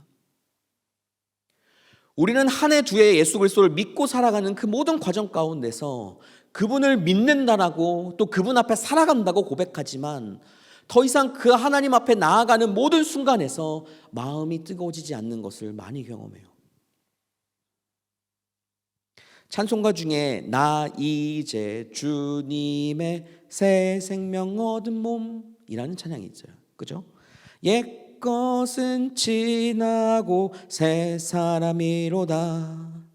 우리는 한 해 두 해 예수 그리스도를 믿고 살아가는 그 모든 과정 가운데서 그분을 믿는다라고 또 그분 앞에 살아간다고 고백하지만 더 이상 그 하나님 앞에 나아가는 모든 순간에서 마음이 뜨거워지지 않는 것을 많이 경험해요. 찬송가 중에 나 이제 주님의 새 생명 얻은 몸이라는 찬양이 있어요. 그죠? 옛것은 지나고 새 사람이로다.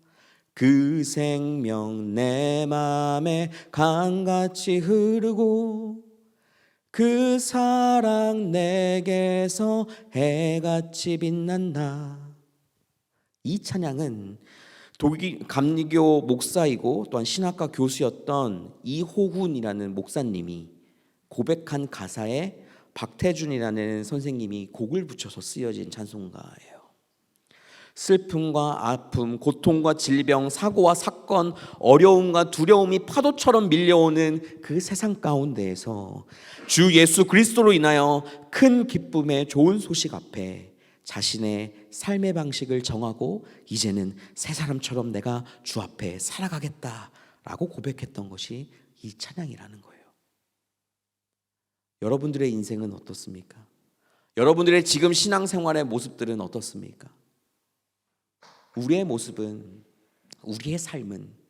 그 생명 내 맘에 강같이 흐르고 그 사랑 내게서 해같이 빛난다. 이 찬양은 독일 감리교 목사이고 또한 신학과 교수였던 이호훈이라는 목사님이 고백한 가사에 박태준이라는 선생님이 곡을 붙여서 쓰여진 찬송가예요. 슬픔과 아픔, 고통과 질병, 사고와 사건, 어려움과 두려움이 파도처럼 밀려오는 그 세상 가운데에서 주 예수 그리스도로 인하여 큰 기쁨의 좋은 소식 앞에 자신의 삶의 방식을 정하고 이제는 새 사람처럼 내가 주 앞에 살아가겠다라고 고백했던 것이 이 찬양이라는 거예요. 여러분들의 인생은 어떻습니까? 여러분들의 지금 신앙생활의 모습들은 어떻습니까? 우리의 모습은, 우리의 삶은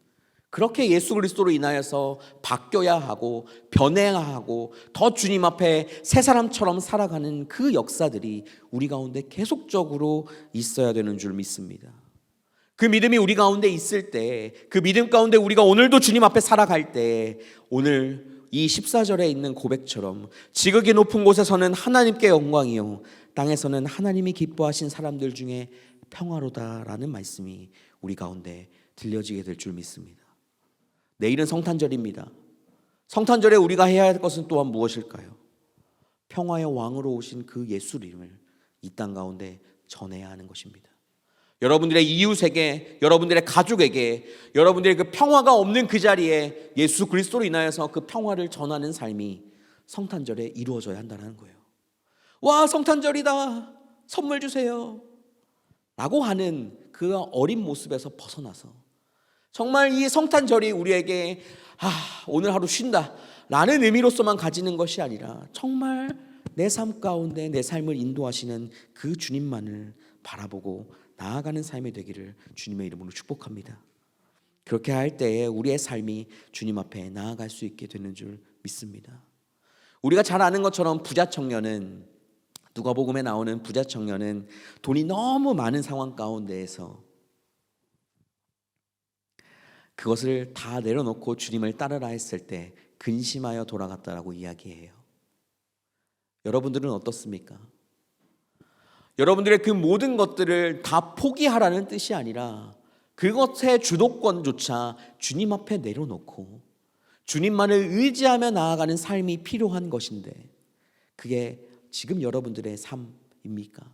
그렇게 예수 그리스도로 인하여서 바뀌어야 하고 변해야 하고 더 주님 앞에 새 사람처럼 살아가는 그 역사들이 우리 가운데 계속적으로 있어야 되는 줄 믿습니다. 그 믿음이 우리 가운데 있을 때, 그 믿음 가운데 우리가 오늘도 주님 앞에 살아갈 때, 오늘 이 14절에 있는 고백처럼 지극히 높은 곳에서는 하나님께 영광이요 땅에서는 하나님이 기뻐하신 사람들 중에 평화로다라는 말씀이 우리 가운데 들려지게 될 줄 믿습니다. 내일은 성탄절입니다. 성탄절에 우리가 해야 할 것은 또한 무엇일까요? 평화의 왕으로 오신 그 예수님을 이 땅 가운데 전해야 하는 것입니다. 여러분들의 이웃에게, 여러분들의 가족에게, 여러분들의 그 평화가 없는 그 자리에 예수 그리스도로 인하여서 그 평화를 전하는 삶이 성탄절에 이루어져야 한다는 거예요. 와, 성탄절이다, 선물 주세요 라고 하는 그 어린 모습에서 벗어나서 정말 이 성탄절이 우리에게 오늘 하루 쉰다 라는 의미로서만 가지는 것이 아니라 정말 내 삶 가운데 내 삶을 인도하시는 그 주님만을 바라보고 나아가는 삶이 되기를 주님의 이름으로 축복합니다. 그렇게 할 때에 우리의 삶이 주님 앞에 나아갈 수 있게 되는 줄 믿습니다. 우리가 잘 아는 것처럼 부자 청년은, 누가복음에 나오는 부자 청년은 돈이 너무 많은 상황 가운데에서 그것을 다 내려놓고 주님을 따르라 했을 때 근심하여 돌아갔다라고 이야기해요. 여러분들은 어떻습니까? 여러분들의 그 모든 것들을 다 포기하라는 뜻이 아니라 그것의 주도권조차 주님 앞에 내려놓고 주님만을 의지하며 나아가는 삶이 필요한 것인데, 그게 지금 여러분들의 삶입니까?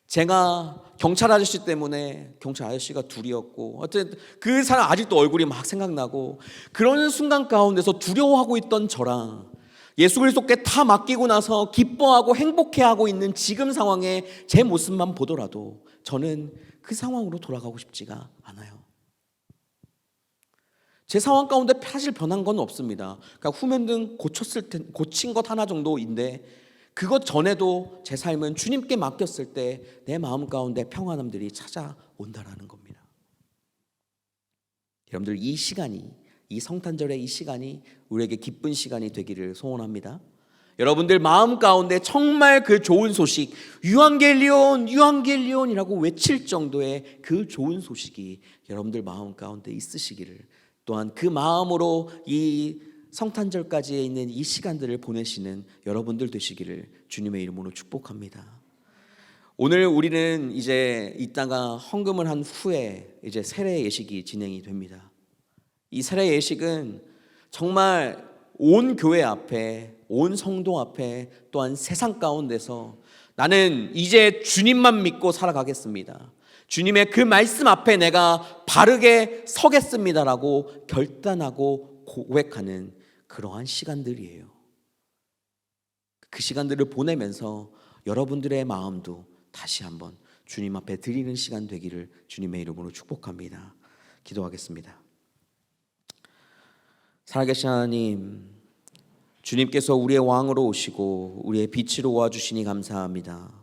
제가 경찰 아저씨 때문에, 경찰 아저씨가 둘이었고, 어쨌든 그 사람 아직도 얼굴이 막 생각나고, 그런 순간 가운데서 두려워하고 있던 저랑 예수 그리스도께 다 맡기고 나서 기뻐하고 행복해하고 있는 지금 상황에 제 모습만 보더라도 저는 그 상황으로 돌아가고 싶지가 않아요. 제 상황 가운데 사실 변한 건 없습니다. 그러니까 후면등 고친 것 하나 정도인데, 그것 전에도 제 삶은 주님께 맡겼을 때 내 마음 가운데 평안함들이 찾아온다라는 겁니다. 여러분들, 이 시간이, 이 성탄절의 이 시간이 우리에게 기쁜 시간이 되기를 소원합니다. 여러분들 마음 가운데 정말 그 좋은 소식, 유앙겔리온, 유앙겔리온이라고 외칠 정도의 그 좋은 소식이 여러분들 마음 가운데 있으시기를, 또한 그 마음으로 이 성탄절까지에 있는 이 시간들을 보내시는 여러분들 되시기를 주님의 이름으로 축복합니다. 오늘 우리는 이제 이따가 헌금을 한 후에 이제 세례 예식이 진행이 됩니다. 이 세례 예식은 정말 온 교회 앞에, 온 성도 앞에, 또한 세상 가운데서 나는 이제 주님만 믿고 살아가겠습니다, 주님의 그 말씀 앞에 내가 바르게 서겠습니다라고 결단하고 고백하는 그러한 시간들이에요. 그 시간들을 보내면서 여러분들의 마음도 다시 한번 주님 앞에 드리는 시간 되기를 주님의 이름으로 축복합니다. 기도하겠습니다. 살아계신 하나님, 주님께서 우리의 왕으로 오시고 우리의 빛으로 와주시니 감사합니다.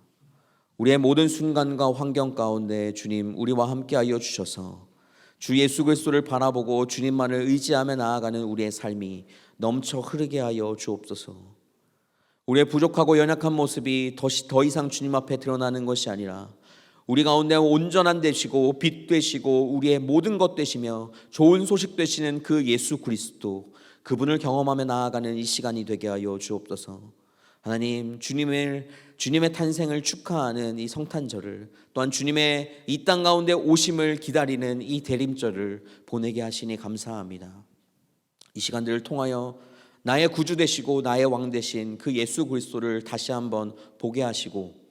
우리의 모든 순간과 환경 가운데 주님, 우리와 함께하여 주셔서 주 예수 그리스도를 바라보고 주님만을 의지하며 나아가는 우리의 삶이 넘쳐 흐르게 하여 주옵소서. 우리의 부족하고 연약한 모습이 더 이상 주님 앞에 드러나는 것이 아니라 우리 가운데 온전한 되시고 빛 되시고 우리의 모든 것 되시며 좋은 소식 되시는 그 예수 그리스도, 그분을 경험하며 나아가는 이 시간이 되게 하여 주옵소서. 하나님, 주님의 탄생을 축하하는 이 성탄절을, 또한 주님의 이 땅 가운데 오심을 기다리는 이 대림절을 보내게 하시니 감사합니다. 이 시간들을 통하여 나의 구주 되시고 나의 왕 되신 그 예수 그리스도를 다시 한번 보게 하시고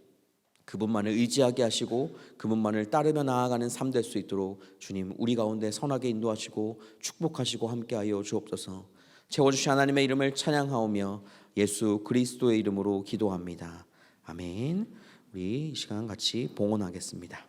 그분만을 의지하게 하시고 그분만을 따르며 나아가는 삶 될 수 있도록 주님, 우리 가운데 선하게 인도하시고 축복하시고 함께하여 주옵소서. 채워주신 하나님의 이름을 찬양하오며 예수 그리스도의 이름으로 기도합니다. 아멘. 우리 이 시간 같이 봉헌하겠습니다.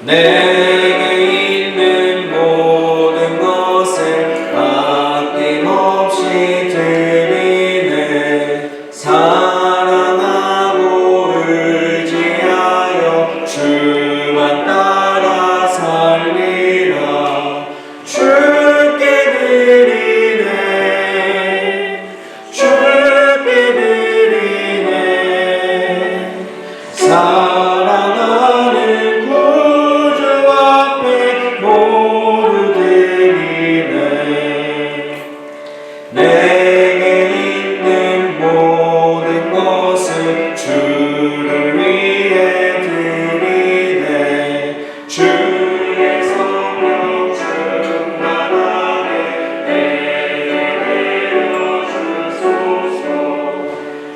내게 있는 모든 것을 아낌없이 드리네. 사랑하고 의지하여 주만 따라 살리라. 주께 드리네. 주께 드리네. 사랑하는 모두 드리네. 내게 있는 모든 것을 주를 위해 드리네. 주의 성령 충만하게 내게 내려주소서.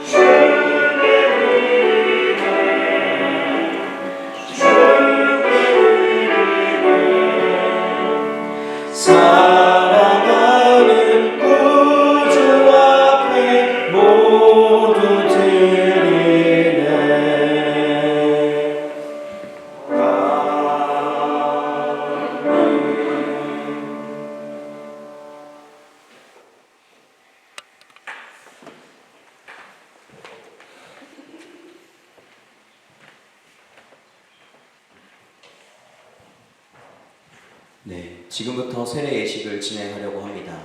주께 드리네. 사랑하는 구주 앞에 모두 드리네. 네, 지금부터 세례 예식을 진행하려고 합니다.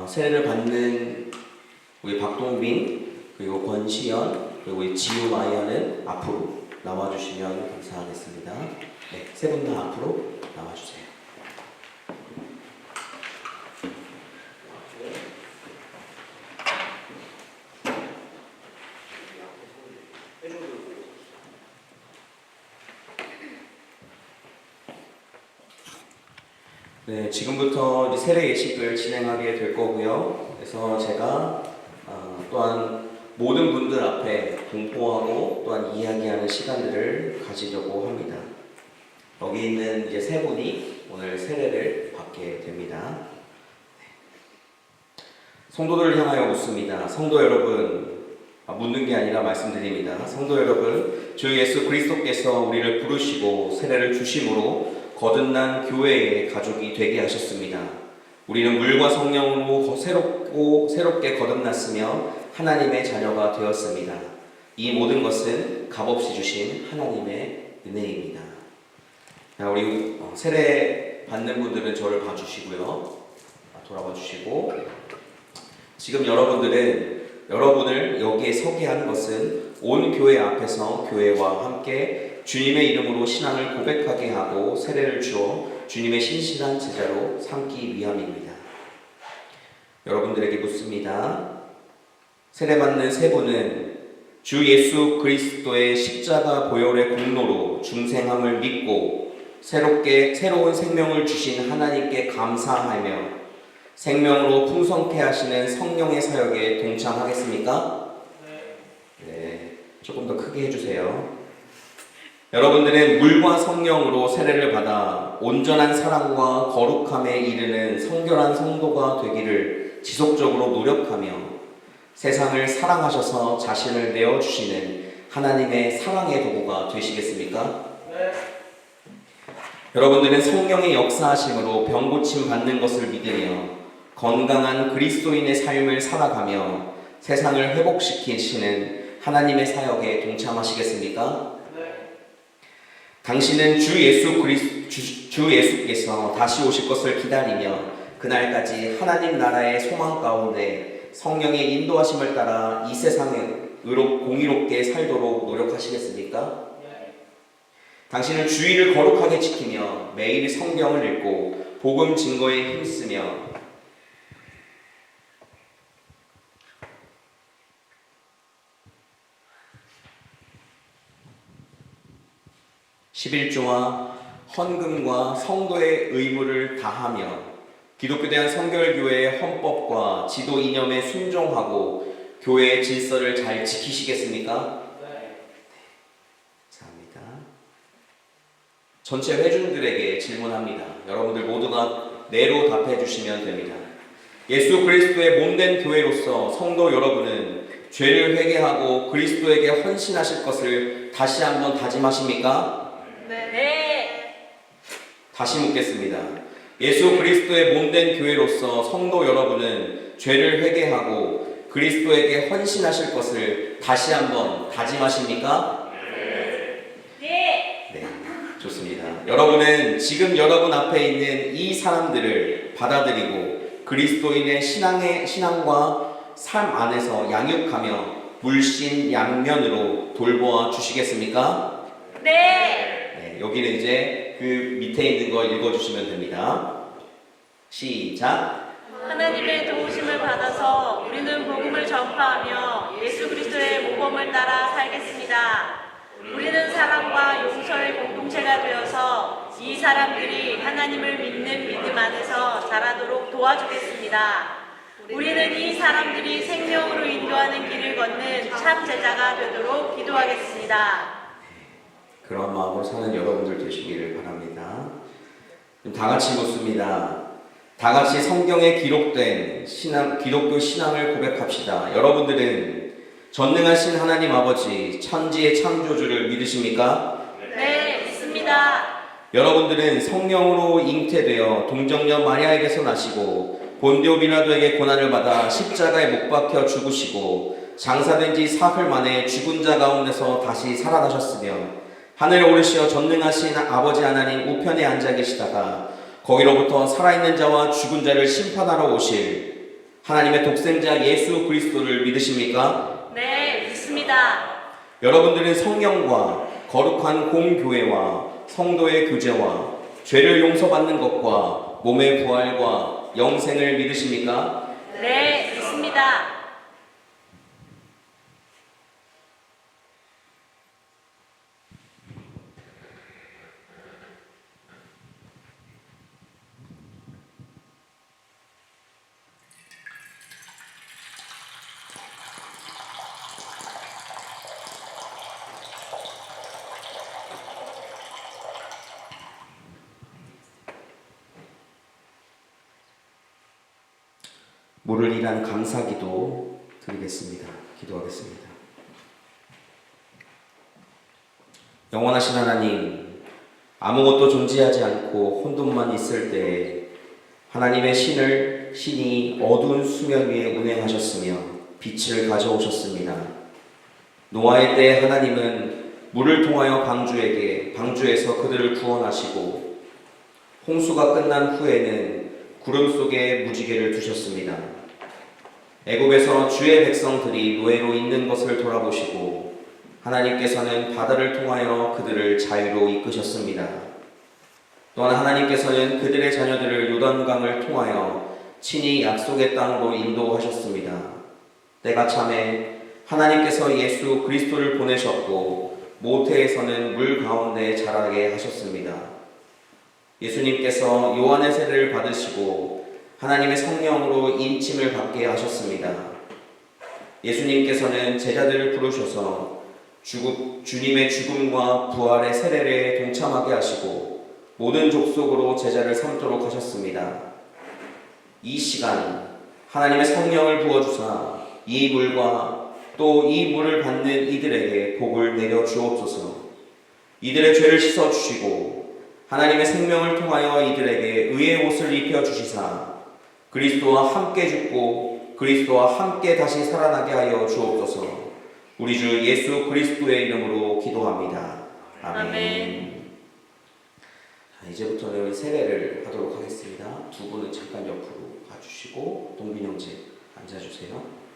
세례를 받는 우리 박동빈, 그리고 권시연, 그리고 우리 지우 마이어는 앞으로 나와주시면 감사하겠습니다. 네, 세 분 다 앞으로 나와주세요. 네, 지금부터 이제 세례 예식을 진행하게 될 거고요. 그래서 제가 또한 모든 분들 앞에 공포하고 또한 이야기하는 시간들을 가지려고 합니다. 여기 있는 이제 세 분이 오늘 세례를 받게 됩니다. 성도들을 향하여 묻습니다. 성도 여러분, 묻는 게 아니라 말씀드립니다. 성도 여러분, 주 예수 그리스도께서 우리를 부르시고 세례를 주심으로 거듭난 교회의 가족이 되게 하셨습니다. 우리는 물과 성령으로 새롭게 거듭났으며 하나님의 자녀가 되었습니다. 이 모든 것은 값없이 주신 하나님의 은혜입니다. 자, 우리 세례 받는 분들은 저를 봐주시고요. 돌아봐 주시고, 지금 여러분을 여기에 서게 하는 것은 온 교회 앞에서 교회와 함께 주님의 이름으로 신앙을 고백하게 하고 세례를 주어 주님의 신실한 제자로 삼기 위함입니다. 여러분들에게 묻습니다. 세례받는 세 분은 주 예수 그리스도의 십자가 보혈의 공로로 중생함을 믿고 새로운 생명을 주신 하나님께 감사하며 생명으로 풍성케 하시는 성령의 사역에 동참하겠습니까? 네, 조금 더 크게 해주세요. 여러분들은 물과 성령으로 세례를 받아 온전한 사랑과 거룩함에 이르는 성결한 성도가 되기를 지속적으로 노력하며 세상을 사랑하셔서 자신을 내어주시는 하나님의 사랑의 도구가 되시겠습니까? 네. 여러분들은 성령의 역사하심으로 병고침 받는 것을 믿으며 건강한 그리스도인의 삶을 살아가며 세상을 회복시키시는 하나님의 사역에 동참하시겠습니까? 당신은 주 예수께서 다시 오실 것을 기다리며 그날까지 하나님 나라의 소망 가운데 성령의 인도하심을 따라 이 세상으로 공의롭게 살도록 노력하시겠습니까? 당신은 주의를 거룩하게 지키며 매일 성경을 읽고 복음 증거에 힘쓰며 11조와 헌금과 성도의 의무를 다하며 기독교 대한 성결교회의 헌법과 지도 이념에 순종하고 교회의 질서를 잘 지키시겠습니까? 네. 감사합니다. 전체 회중들에게 질문합니다. 여러분들 모두가 네로 답해 주시면 됩니다. 예수 그리스도의 몸된 교회로서 성도 여러분은 죄를 회개하고 그리스도에게 헌신하실 것을 다시 한번 다짐하십니까? 네. 다시 묻겠습니다. 예수 그리스도의 몸된 교회로서 성도 여러분은 죄를 회개하고 그리스도에게 헌신하실 것을 다시 한번 다짐하십니까? 네. 네. 좋습니다. 여러분은 지금 여러분 앞에 있는 이 사람들을 받아들이고 그리스도인의 신앙과 삶 안에서 양육하며 물씬 양면으로 돌보아 주시겠습니까? 네. 여기는 이제 그 밑에 있는 거 읽어주시면 됩니다. 시작. 하나님의 도우심을 받아서 우리는 복음을 전파하며 예수 그리스도의 모범을 따라 살겠습니다. 우리는 사랑과 용서의 공동체가 되어서 이 사람들이 하나님을 믿는 믿음 안에서 자라도록 도와주겠습니다. 우리는 이 사람들이 생명으로 인도하는 길을 걷는 참 제자가 되도록 기도하겠습니다. 그런 마음으로 사는 여러분들 되시기를 바랍니다. 다 같이 묻습니다. 다 같이 성경에 기록된 기독교 신앙을 고백합시다. 여러분들은 전능하신 하나님 아버지, 천지의 창조주를 믿으십니까? 네, 믿습니다. 여러분들은 성령으로 잉태되어 동정녀 마리아에게서 나시고 본디오 빌라도에게 고난을 받아 십자가에 못 박혀 죽으시고 장사된 지 사흘 만에 죽은 자 가운데서 다시 살아나셨으며 하늘에 오르시어 전능하신 아버지 하나님 우편에 앉아 계시다가 거기로부터 살아있는 자와 죽은 자를 심판하러 오실 하나님의 독생자 예수 그리스도를 믿으십니까? 네, 믿습니다. 여러분들은 성령과 거룩한 공교회와 성도의 교제와 죄를 용서받는 것과 몸의 부활과 영생을 믿으십니까? 네, 믿습니다. 물을 인한 감사기도 드리겠습니다. 기도하겠습니다. 영원하신 하나님, 아무것도 존재하지 않고 혼돈만 있을 때 하나님의 신이 어두운 수면 위에 운행하셨으며 빛을 가져오셨습니다. 노아의 때 하나님은 물을 통하여 방주에서 그들을 구원하시고 홍수가 끝난 후에는 구름 속에 무지개를 두셨습니다. 애굽에서 주의 백성들이 노예로 있는 것을 돌아보시고 하나님께서는 바다를 통하여 그들을 자유로 이끄셨습니다. 또한 하나님께서는 그들의 자녀들을 요단강을 통하여 친히 약속의 땅으로 인도하셨습니다. 때가 참에 하나님께서 예수 그리스도를 보내셨고 모태에서는 물 가운데 자라게 하셨습니다. 예수님께서 요한의 세례를 받으시고 하나님의 성령으로 인침을 받게 하셨습니다. 예수님께서는 제자들을 부르셔서 주님의 죽음과 부활의 세례에 동참하게 하시고 모든 족속으로 제자를 삼도록 하셨습니다. 이 시간 하나님의 성령을 부어주사 이 물과 또 이 물을 받는 이들에게 복을 내려 주옵소서. 이들의 죄를 씻어 주시고 하나님의 생명을 통하여 이들에게 의의 옷을 입혀 주시사 그리스도와 함께 죽고 그리스도와 함께 다시 살아나게 하여 주옵소서. 우리 주 예수 그리스도의 이름으로 기도합니다. 아멘. 자, 이제부터는 세례를 하도록 하겠습니다. 두 분은 잠깐 옆으로 가주시고 동빈 형제 앉아주세요.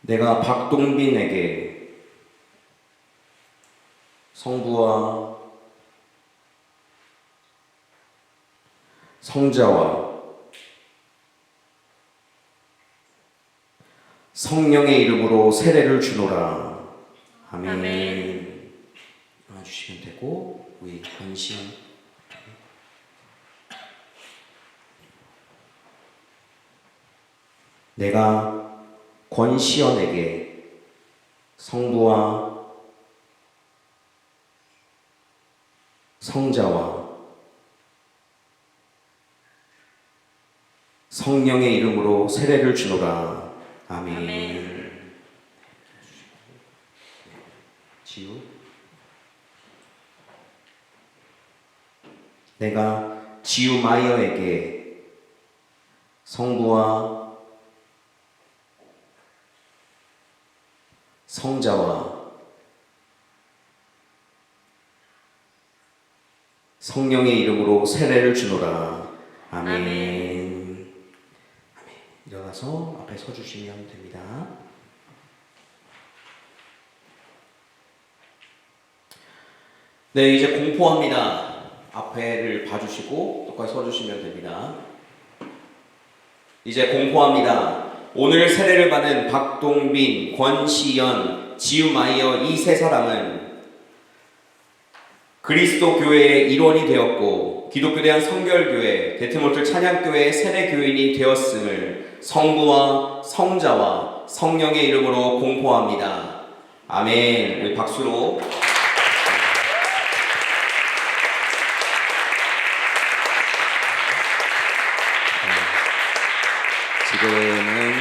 내가 박동빈에게 성부와 성자와 성령의 이름으로 세례를 주노라. 아멘. 아멘. 일어나 주시면 되고 우리 권시현 내가 권시연에게 성부와 성자와 성령의 이름으로 세례를 주노라. 아멘. 아멘. 지우 내가 지우 마이어에게 성부와 성자와 성령의 이름으로 세례를 주노라. 아멘. 아멘. 일어나서 앞에 서주시면 됩니다. 네, 이제 공포합니다. 앞에를 봐주시고 똑같이 서주시면 됩니다. 이제 공포합니다. 오늘 세례를 받은 박동빈, 권시연, 지우마이어 이 세 사람은 그리스도 교회의 일원이 되었고 기독교 대한 성결교회, 데트몰트 찬양교회의 세례교인이 되었음을 성부와 성자와 성령의 이름으로 공포합니다. 아멘. 우리 박수로. 지금은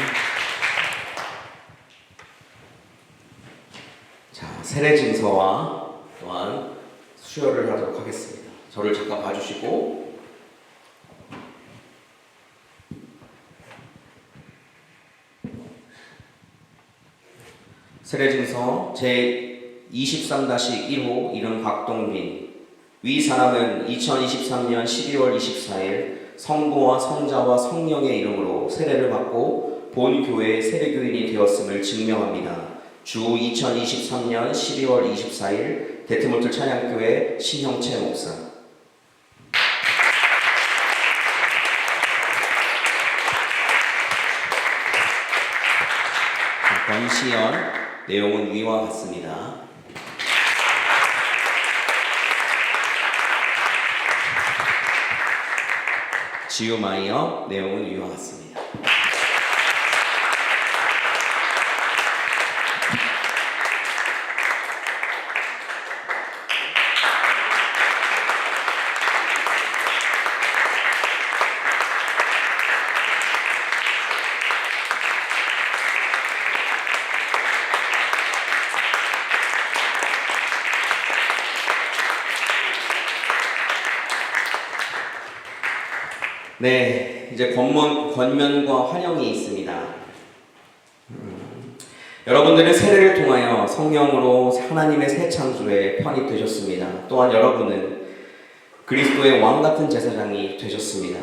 세례 증서와 또한 수여를 하도록 하겠습니다. 저를 잠깐 봐주시고 세례 증서 제 23-1호 이름 박동빈. 위 사람은 2023년 12월 24일 성부와 성자와 성령의 이름으로 세례를 받고 본 교회의 세례교인이 되었음을 증명합니다. 주 2023년 12월 24일 데트몰트 찬양교회 신형채 목사. 권시연. 내용은 위와 같습니다. 지우마이어. 내용은 위와 같습니다. 네, 이제 권면과 환영이 있습니다. 여러분들은 세례를 통하여 성령으로 하나님의 새 창조에 편입되셨습니다. 또한 여러분은 그리스도의 왕 같은 제사장이 되셨습니다.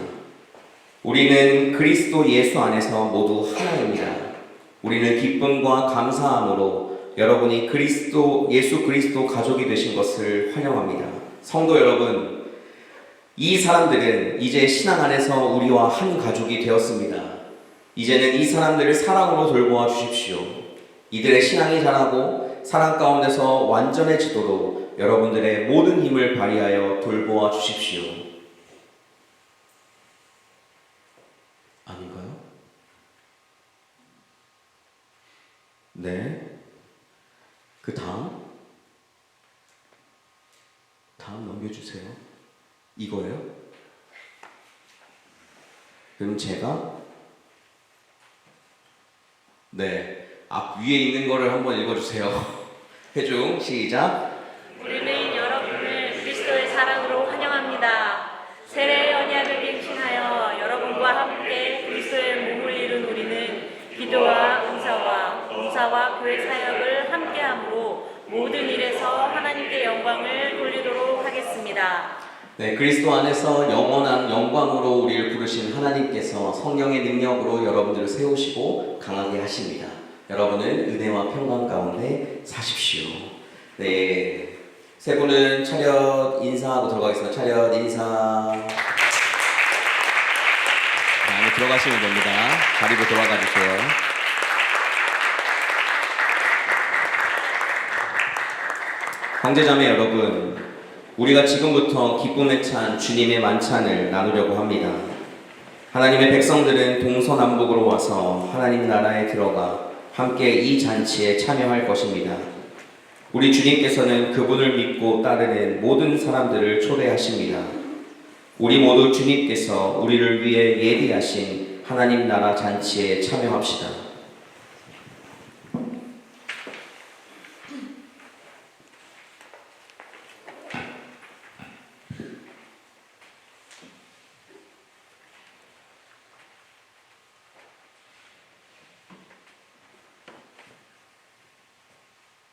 우리는 그리스도 예수 안에서 모두 하나입니다. 우리는 기쁨과 감사함으로 여러분이 예수 그리스도 가족이 되신 것을 환영합니다. 성도 여러분, 이 사람들은 이제 신앙 안에서 우리와 한 가족이 되었습니다. 이제는 이 사람들을 사랑으로 돌보아 주십시오. 이들의 신앙이 자라고 사랑 가운데서 완전해지도록 여러분들의 모든 힘을 발휘하여 돌보아 주십시오. 아닌가요? 네. 그 다음 넘겨주세요. 이거예요? 그럼 제가 앞 위에 있는 거를 한번 읽어주세요. 회중 시작. 우리는 여러분을 그리스도의 사랑으로 환영합니다. 세례의 언약을 갱신하여 여러분과 함께 그리스도의 몸을 이룬 우리는 기도와 봉사와 교회 사역을 함께함으로 모든 일에서 하나님께 영광을 돌리도록 하겠습니다. 네, 그리스도 안에서 영원한 영광으로 우리를 부르신 하나님께서 성령의 능력으로 여러분들을 세우시고 강하게 하십니다. 여러분은 은혜와 평강 가운데 사십시오. 네, 세 분은 차렷 인사하고 들어가겠습니다. 차렷 인사. 안에 들어가시면 됩니다. 자리로 돌아가 주세요. 형제자매 여러분, 우리가 지금부터 기쁨에 찬 주님의 만찬을 나누려고 합니다. 하나님의 백성들은 동서남북으로 와서 하나님 나라에 들어가 함께 이 잔치에 참여할 것입니다. 우리 주님께서는 그분을 믿고 따르는 모든 사람들을 초대하십니다. 우리 모두 주님께서 우리를 위해 예비하신 하나님 나라 잔치에 참여합시다.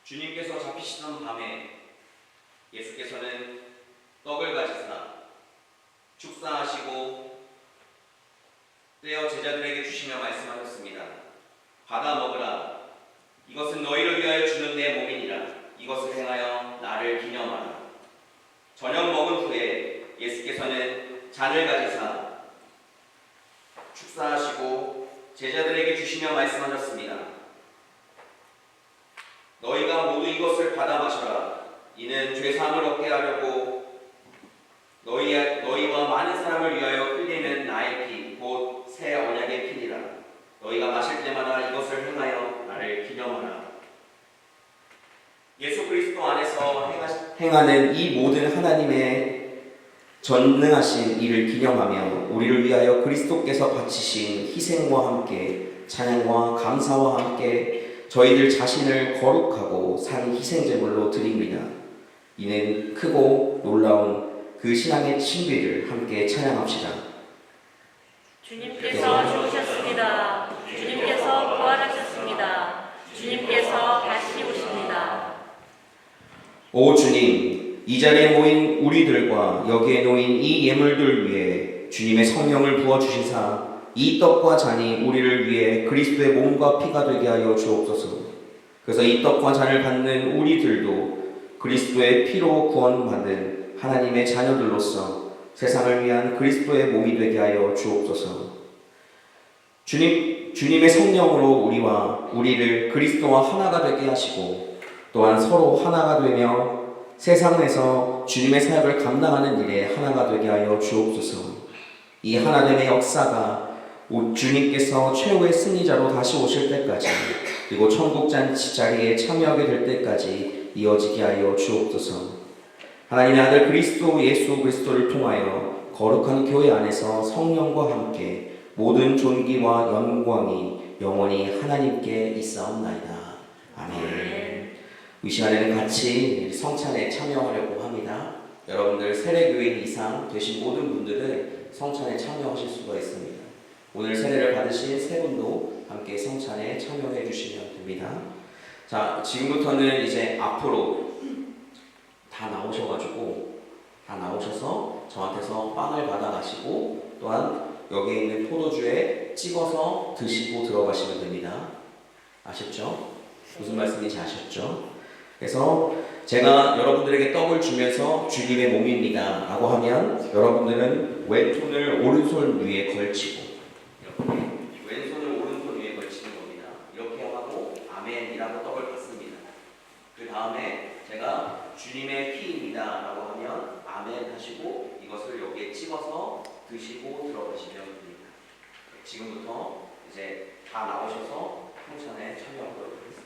주님께서 잡히시던 밤에 예수께서는 떡을 가지사 축사하시고 떼어 제자들에게 주시며 말씀하셨습니다. 받아 먹으라. 이것은 너희를 위하여 주는 내 몸이니라. 이것을 행하여 나를 기념하라. 저녁 먹은 후에 예수께서는 잔을 가지사 축사하시고 제자들에게 주시며 말씀하셨습니다. 너희가 모두 이것을 받아 마셔라. 이는 죄사함을 얻게 하려고 너희와 많은 사람을 위하여 흘리는 나의 피, 곧 새 언약의 피니라. 너희가 마실 때마다 이것을 행하여 나를 기념하라. 예수 그리스도 안에서 행하는 이 모든 하나님의 전능하신 일을 기념하며 우리를 위하여 그리스도께서 바치신 희생과 함께 찬양과 감사와 함께 저희들 자신을 거룩하고 산 희생제물로 드립니다. 이는 크고 놀라운 그 신앙의 신비를 함께 찬양합시다. 주님께서 죽으셨습니다. 주님께서 부활하셨습니다. 주님께서 다시 오십니다. 오 주님, 이 자리에 모인 우리들과 여기에 놓인 이 예물들 위해 주님의 성령을 부어주시사 이 떡과 잔이 우리를 위해 그리스도의 몸과 피가 되게 하여 주옵소서. 그래서 이 떡과 잔을 받는 우리들도 그리스도의 피로 구원받은 하나님의 자녀들로서 세상을 위한 그리스도의 몸이 되게 하여 주옵소서. 주님의 성령으로 우리를 그리스도와 하나가 되게 하시고 또한 서로 하나가 되며 세상에서 주님의 사역을 감당하는 일에 하나가 되게 하여 주옵소서. 이 하나됨의 역사가 주님께서 최후의 승리자로 다시 오실 때까지 그리고 천국잔치 자리에 참여하게 될 때까지 이어지게 하여 주옵소서. 하나님의 아들 그리스도 예수 그리스도를 통하여 거룩한 교회 안에서 성령과 함께 모든 존귀와 영광이 영원히 하나님께 있사옵나이다. 아멘. 이 시간에는 같이 성찬에 참여하려고 합니다. 여러분들 세례교인 이상 되신 모든 분들은 성찬에 참여하실 수가 있습니다. 오늘 세례를 받으신 세 분도 함께 성찬에 참여해 주시면 됩니다. 자, 지금부터는 이제 앞으로 다 나오셔서 저한테서 빵을 받아가시고 또한 여기에 있는 포도주에 찍어서 드시고 들어가시면 됩니다. 아셨죠? 무슨 말씀인지 아셨죠? 그래서 제가 여러분들에게 떡을 주면서 주님의 몸입니다 라고 하면 여러분들은 왼손을 오른손 위에 걸치고 이렇게 왼손을 오른손 위에 걸치는 겁니다. 이렇게 하고 아멘이라고 떡을 받습니다. 그 다음에 제가 주님의 피입니다 라고 하면 아멘 하시고 이것을 여기에 찍어서 드시고 들어가시면 됩니다. 지금부터 이제 다 나오셔서 성찬에 참여하도록 하겠습니다.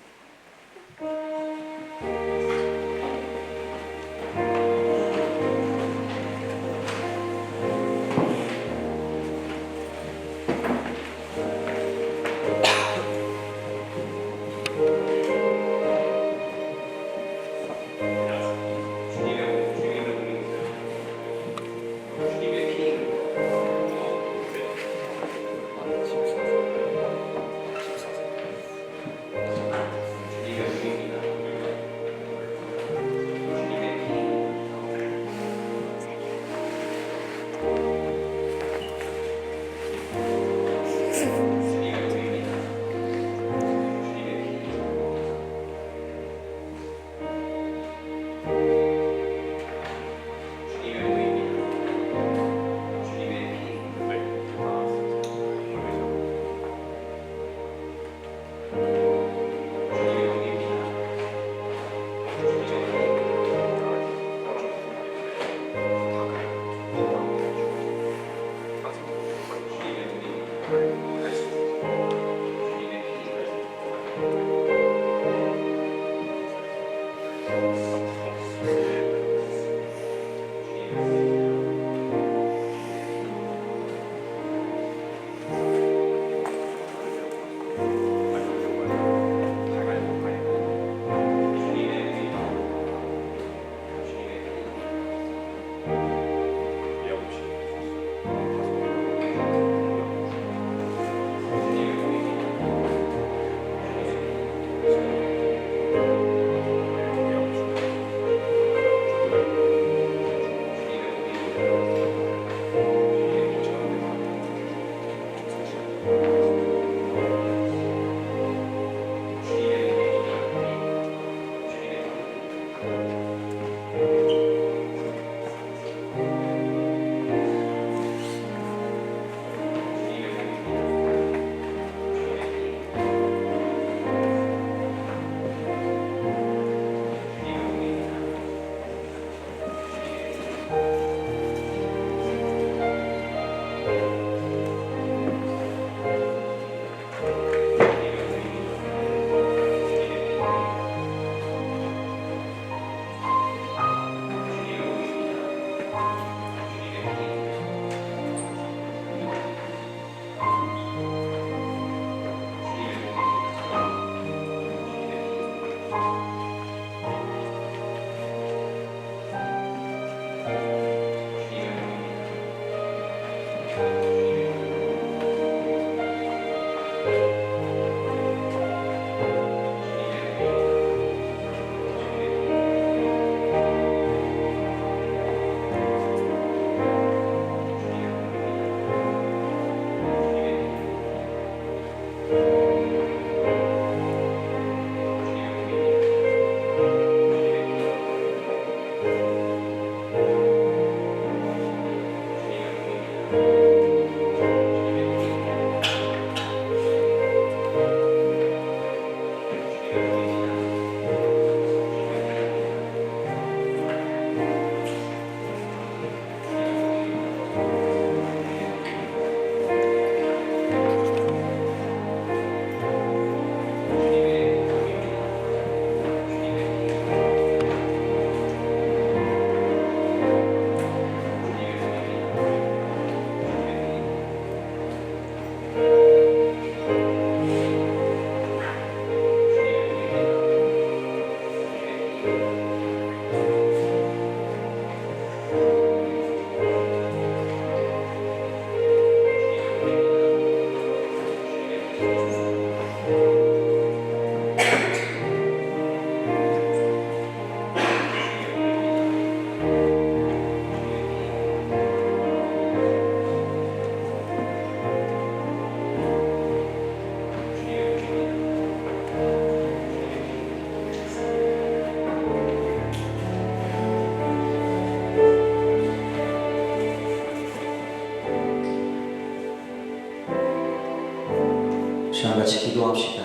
같이 기도합시다.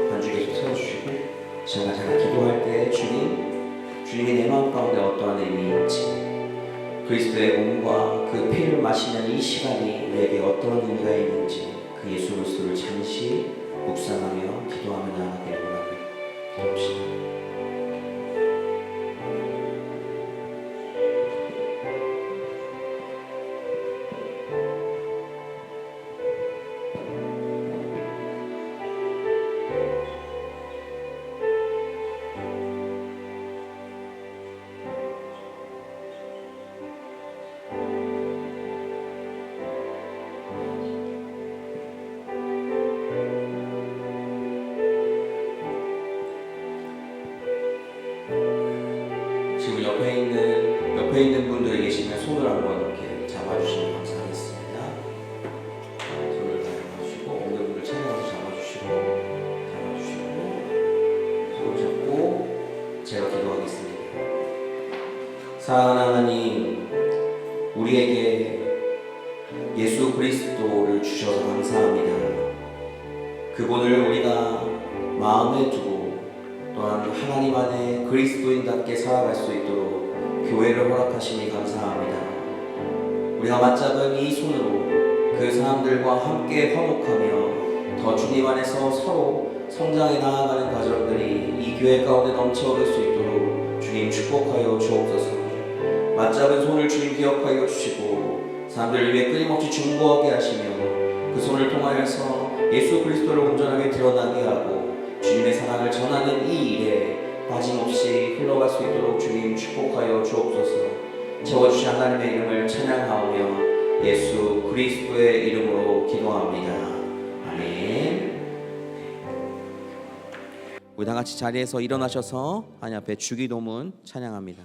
반주 계속 세워주시고 제가 기도할 때 주님이 내 마음 가운데 어떠한 의미인지, 그리스도의 몸과 그 피를 마시는 이 시간이 내게 어떠한 의미가 있는지 그 예수 그리스도를 잠시 묵상하며 기도하며 나아가기를 원합니다. 기도합시다. 지금 옆에 있는 분들이 계시면 손을 한번 이렇게 잡아주시면 감사하겠습니다. 손을 다 잡아주시고, 없는 분들 차례로 잡아주시고, 손을 잡고 제가 기도하겠습니다. 사랑하는 하나님, 우리에게 예수 그리스도를 주셔서 감사합니다. 그분을 우리가 마음에 두고 또한 하나님 안에 그리스도인답게 살아갈 수 있도록 교회를 허락하시니 감사합니다. 우리가 맞잡은 이 손으로 그 사람들과 함께 화목하며 더 주님 안에서 서로 성장해 나아가는 과정들이 이 교회 가운데 넘쳐오를 수 있도록 주님 축복하여 주옵소서. 맞잡은 손을 주님 기억하여 주시고 사람들을 위해 끊임없이 중보하게 하시며 그 손을 통하여서 예수 그리스도를 온전하게 드러나게 하고 주님의 사랑을 전하는 이 일에 빠짐없이 흘러갈 수 있도록 주님 축복하여 주옵소서. 채워주신 하나님의 이름을 찬양하오며 예수 그리스도의 이름으로 기도합니다. 아멘. 우리 다 같이 자리에서 일어나셔서 하나님 앞에 주기도문 찬양합니다.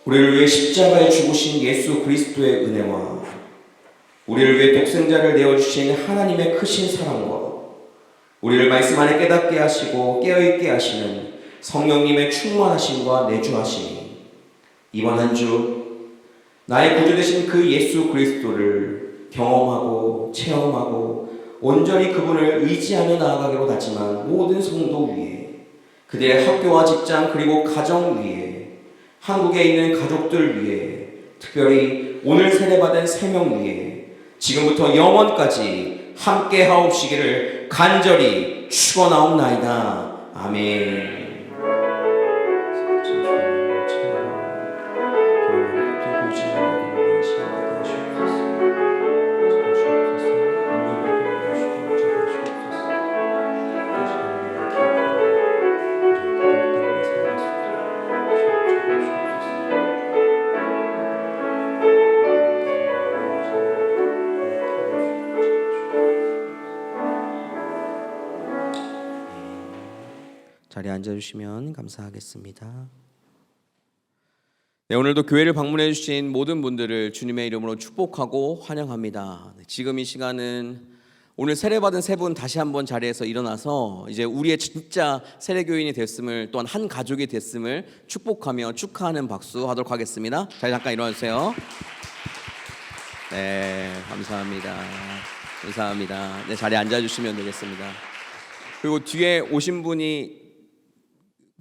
우리를 위해 십자가에 죽으신 예수 그리스도의 은혜와 우리를 위해 독생자를 내어주신 하나님의 크신 사랑과 우리를 말씀 안에 깨닫게 하시고 깨어있게 하시는 성령님의 충만하심과 내주하심이 이번 한 주 나의 구주 되신 그 예수 그리스도를 경험하고 체험하고 온전히 그분을 의지하며 나아가기로 다짐한 모든 성도 위에, 그들의 학교와 직장 그리고 가정 위에, 한국에 있는 가족들 위해, 특별히 오늘 세례받은 3명 위해 지금부터 영원까지 함께 하옵시기를 간절히 축원하옵나이다. 아멘. 자리에 앉아주시면 감사하겠습니다. 네, 오늘도 교회를 방문해 주신 모든 분들을 주님의 이름으로 축복하고 환영합니다. 지금 이 시간은 오늘 세례받은 세 분 다시 한번 자리에서 일어나서 이제 우리의 진짜 세례교인이 됐음을, 또한 한 가족이 됐음을 축복하며 축하하는 박수 하도록 하겠습니다. 자, 잠깐 일어나주세요. 네, 감사합니다. 감사합니다. 네, 자리에 앉아주시면 되겠습니다. 그리고 뒤에 오신 분이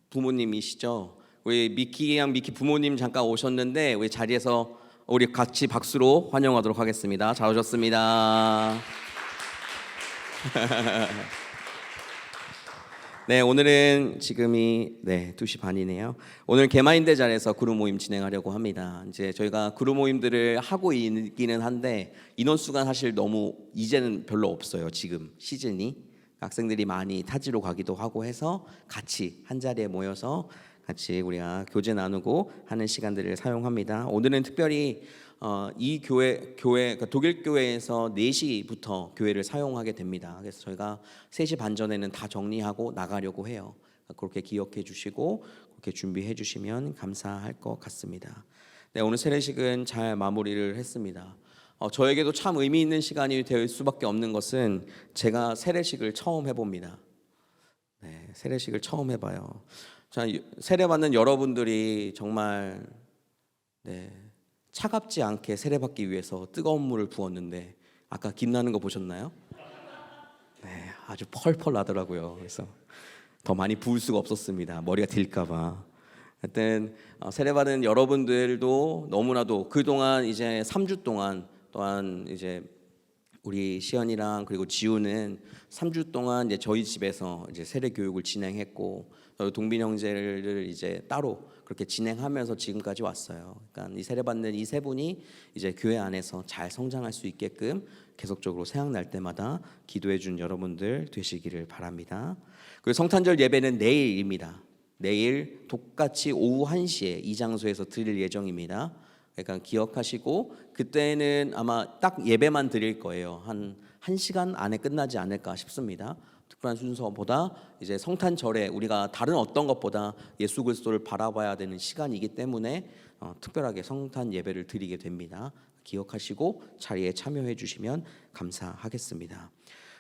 부모님이시죠? 우리 미키 부모님 잠깐 오셨는데 우리 자리에서 우리 같이 박수로 환영하도록 하겠습니다. 잘 오셨습니다. 네, 오늘은 지금이 2시 반이네요. 오늘 개마인대 자리에서 그룹 모임 진행하려고 합니다. 이제 저희가 그룹 모임들을 하고 있기는 한데 인원수가 사실 너무 이제는 별로 없어요. 지금 시즌이 학생들이 많이 타지로 가기도 하고 해서 같이 한 자리에 모여서 같이 우리가 교제 나누고 하는 시간들을 사용합니다. 오늘은 특별히 이 그러니까 독일 교회에서 4시부터 교회를 사용하게 됩니다. 그래서 저희가 3시 반 전에는 다 정리하고 나가려고 해요. 그렇게 기억해 주시고 그렇게 준비해 주시면 감사할 것 같습니다. 네, 오늘 세례식은 잘 마무리를 했습니다. 저에게도 참 의미 있는 시간이 될 수밖에 없는 것은 제가 세례식을 처음 해봅니다. 네, 세례식을 처음 해봐요. 자, 세례받는 여러분들이 정말 차갑지 않게 세례받기 위해서 뜨거운 물을 부었는데 아까 김 나는 거 보셨나요? 네, 아주 펄펄 나더라고요. 그래서 더 많이 부을 수가 없었습니다. 머리가 딜까봐. 하여튼 세례받은 여러분들도 너무나도 그동안 이제 3주 동안 또한 이제 우리 시연이랑 그리고 지우는 3주 동안 이제 저희 집에서 이제 세례 교육을 진행했고 동빈 형제를 이제 따로 그렇게 진행하면서 지금까지 왔어요. 그러니까 이 세례받는 이 세 분이 이제 교회 안에서 잘 성장할 수 있게끔 계속적으로 생각날 때마다 기도해 준 여러분들 되시기를 바랍니다. 그리고 성탄절 예배는 내일입니다. 내일 똑같이 오후 1시에 이 장소에서 드릴 예정입니다. 그러니까 기억하시고 그때는 아마 딱 예배만 드릴 거예요. 한 1시간 안에 끝나지 않을까 싶습니다. 특별한 순서보다 이제 성탄절에 우리가 다른 어떤 것보다 예수 그리스도를 바라봐야 되는 시간이기 때문에 특별하게 성탄 예배를 드리게 됩니다. 기억하시고 자리에 참여해 주시면 감사하겠습니다.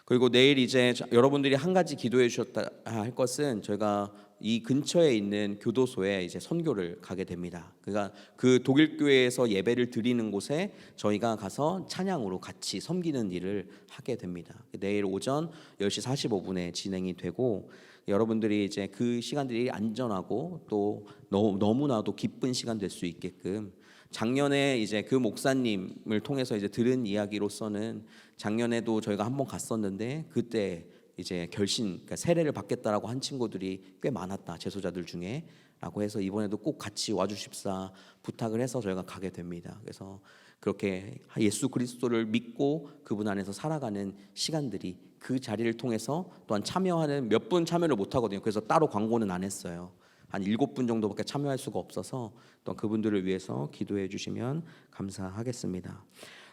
그리고 내일 이제 여러분들이 한 가지 기도해 주셨다 할 것은 저희가 이 근처에 있는 교도소에 이제 선교를 가게 됩니다. 그러니까 그 독일 교회에서 예배를 드리는 곳에 저희가 가서 찬양으로 같이 섬기는 일을 하게 됩니다. 내일 오전 10시 45분에 진행이 되고 여러분들이 이제 그 시간들이 안전하고 또 너무나도 기쁜 시간 될 수 있게끔 작년에 이제 그 목사님을 통해서 이제 들은 이야기로서는 작년에도 저희가 한번 갔었는데 그때 이제 그러니까 세례를 받겠다라고 한 친구들이 꽤 많았다, 재소자들 중에라고 해서 이번에도 꼭 같이 와주십사 부탁을 해서 저희가 가게 됩니다. 그래서 그렇게 예수 그리스도를 믿고 그분 안에서 살아가는 시간들이 그 자리를 통해서 또한 참여하는 몇 분 참여를 못 하거든요. 그래서 따로 광고는 안 했어요. 한 7분 정도밖에 참여할 수가 없어서 또 그분들을 위해서 기도해 주시면 감사하겠습니다.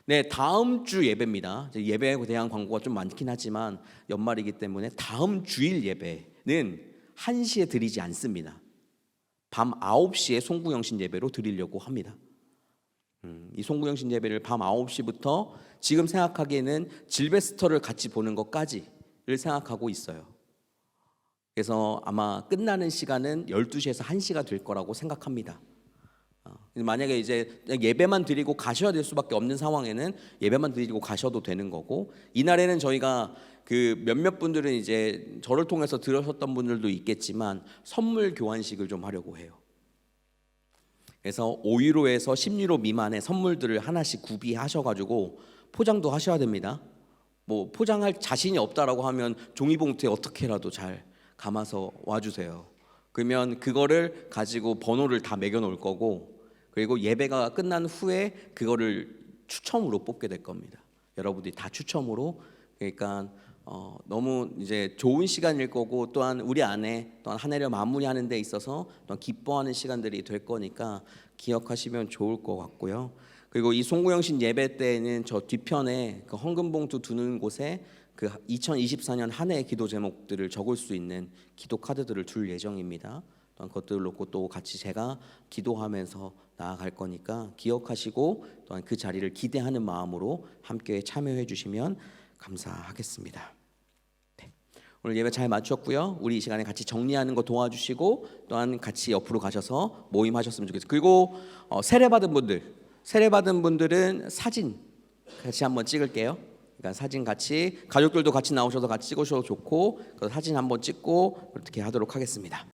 네, 다음 주 예배입니다. 예배에 대한 광고가 좀 많긴 하지만 연말이기 때문에 다음 주일 예배는 1시에 드리지 않습니다. 밤 9시에 송구영신 예배로 드리려고 합니다. 이 송구영신 예배를 밤 9시부터 지금 생각하기에는 질베스터를 같이 보는 것까지를 생각하고 있어요. 그래서 아마 끝나는 시간은 12시에서 1시가 될 거라고 생각합니다. 만약에 이제 예배만 드리고 가셔야 될 수밖에 없는 상황에는 예배만 드리고 가셔도 되는 거고, 이날에는 저희가 그 몇몇 분들은 이제 저를 통해서 들으셨던 분들도 있겠지만 선물 교환식을 좀 하려고 해요. 그래서 5유로에서 10유로 미만의 선물들을 하나씩 구비하셔가지고 포장도 하셔야 됩니다. 뭐 포장할 자신이 없다라고 하면 종이봉투에 어떻게라도 잘 감아서 와주세요. 그러면 그거를 가지고 번호를 다 매겨 놓을 거고, 그리고 예배가 끝난 후에 그거를 추첨으로 뽑게 될 겁니다. 여러분들이 다 추첨으로. 그러니까 너무 이제 좋은 시간일 거고, 또한 우리 안에 또한 한 해를 마무리하는 데 있어서 또한 기뻐하는 시간들이 될 거니까 기억하시면 좋을 것 같고요. 그리고 이 송구영신 예배 때에는 저 뒤편에 그 헌금봉투 두는 곳에 그 2024년 한 해의 기도 제목들을 적을 수 있는 기도 카드들을 둘 예정입니다. 또한 그것들을 놓고 또 같이 제가 기도하면서 나아갈 거니까 기억하시고 또한 그 자리를 기대하는 마음으로 함께 참여해 주시면 감사하겠습니다. 네. 오늘 예배 잘 마쳤고요. 우리 이 시간에 같이 정리하는 거 도와주시고 또한 같이 옆으로 가셔서 모임하셨으면 좋겠어요. 그리고 세례받은 분들은 사진 같이 한번 찍을게요. 그러니까 사진 같이 가족들도 같이 나오셔서 같이 찍으셔도 좋고 사진 한번 찍고 그렇게 하도록 하겠습니다.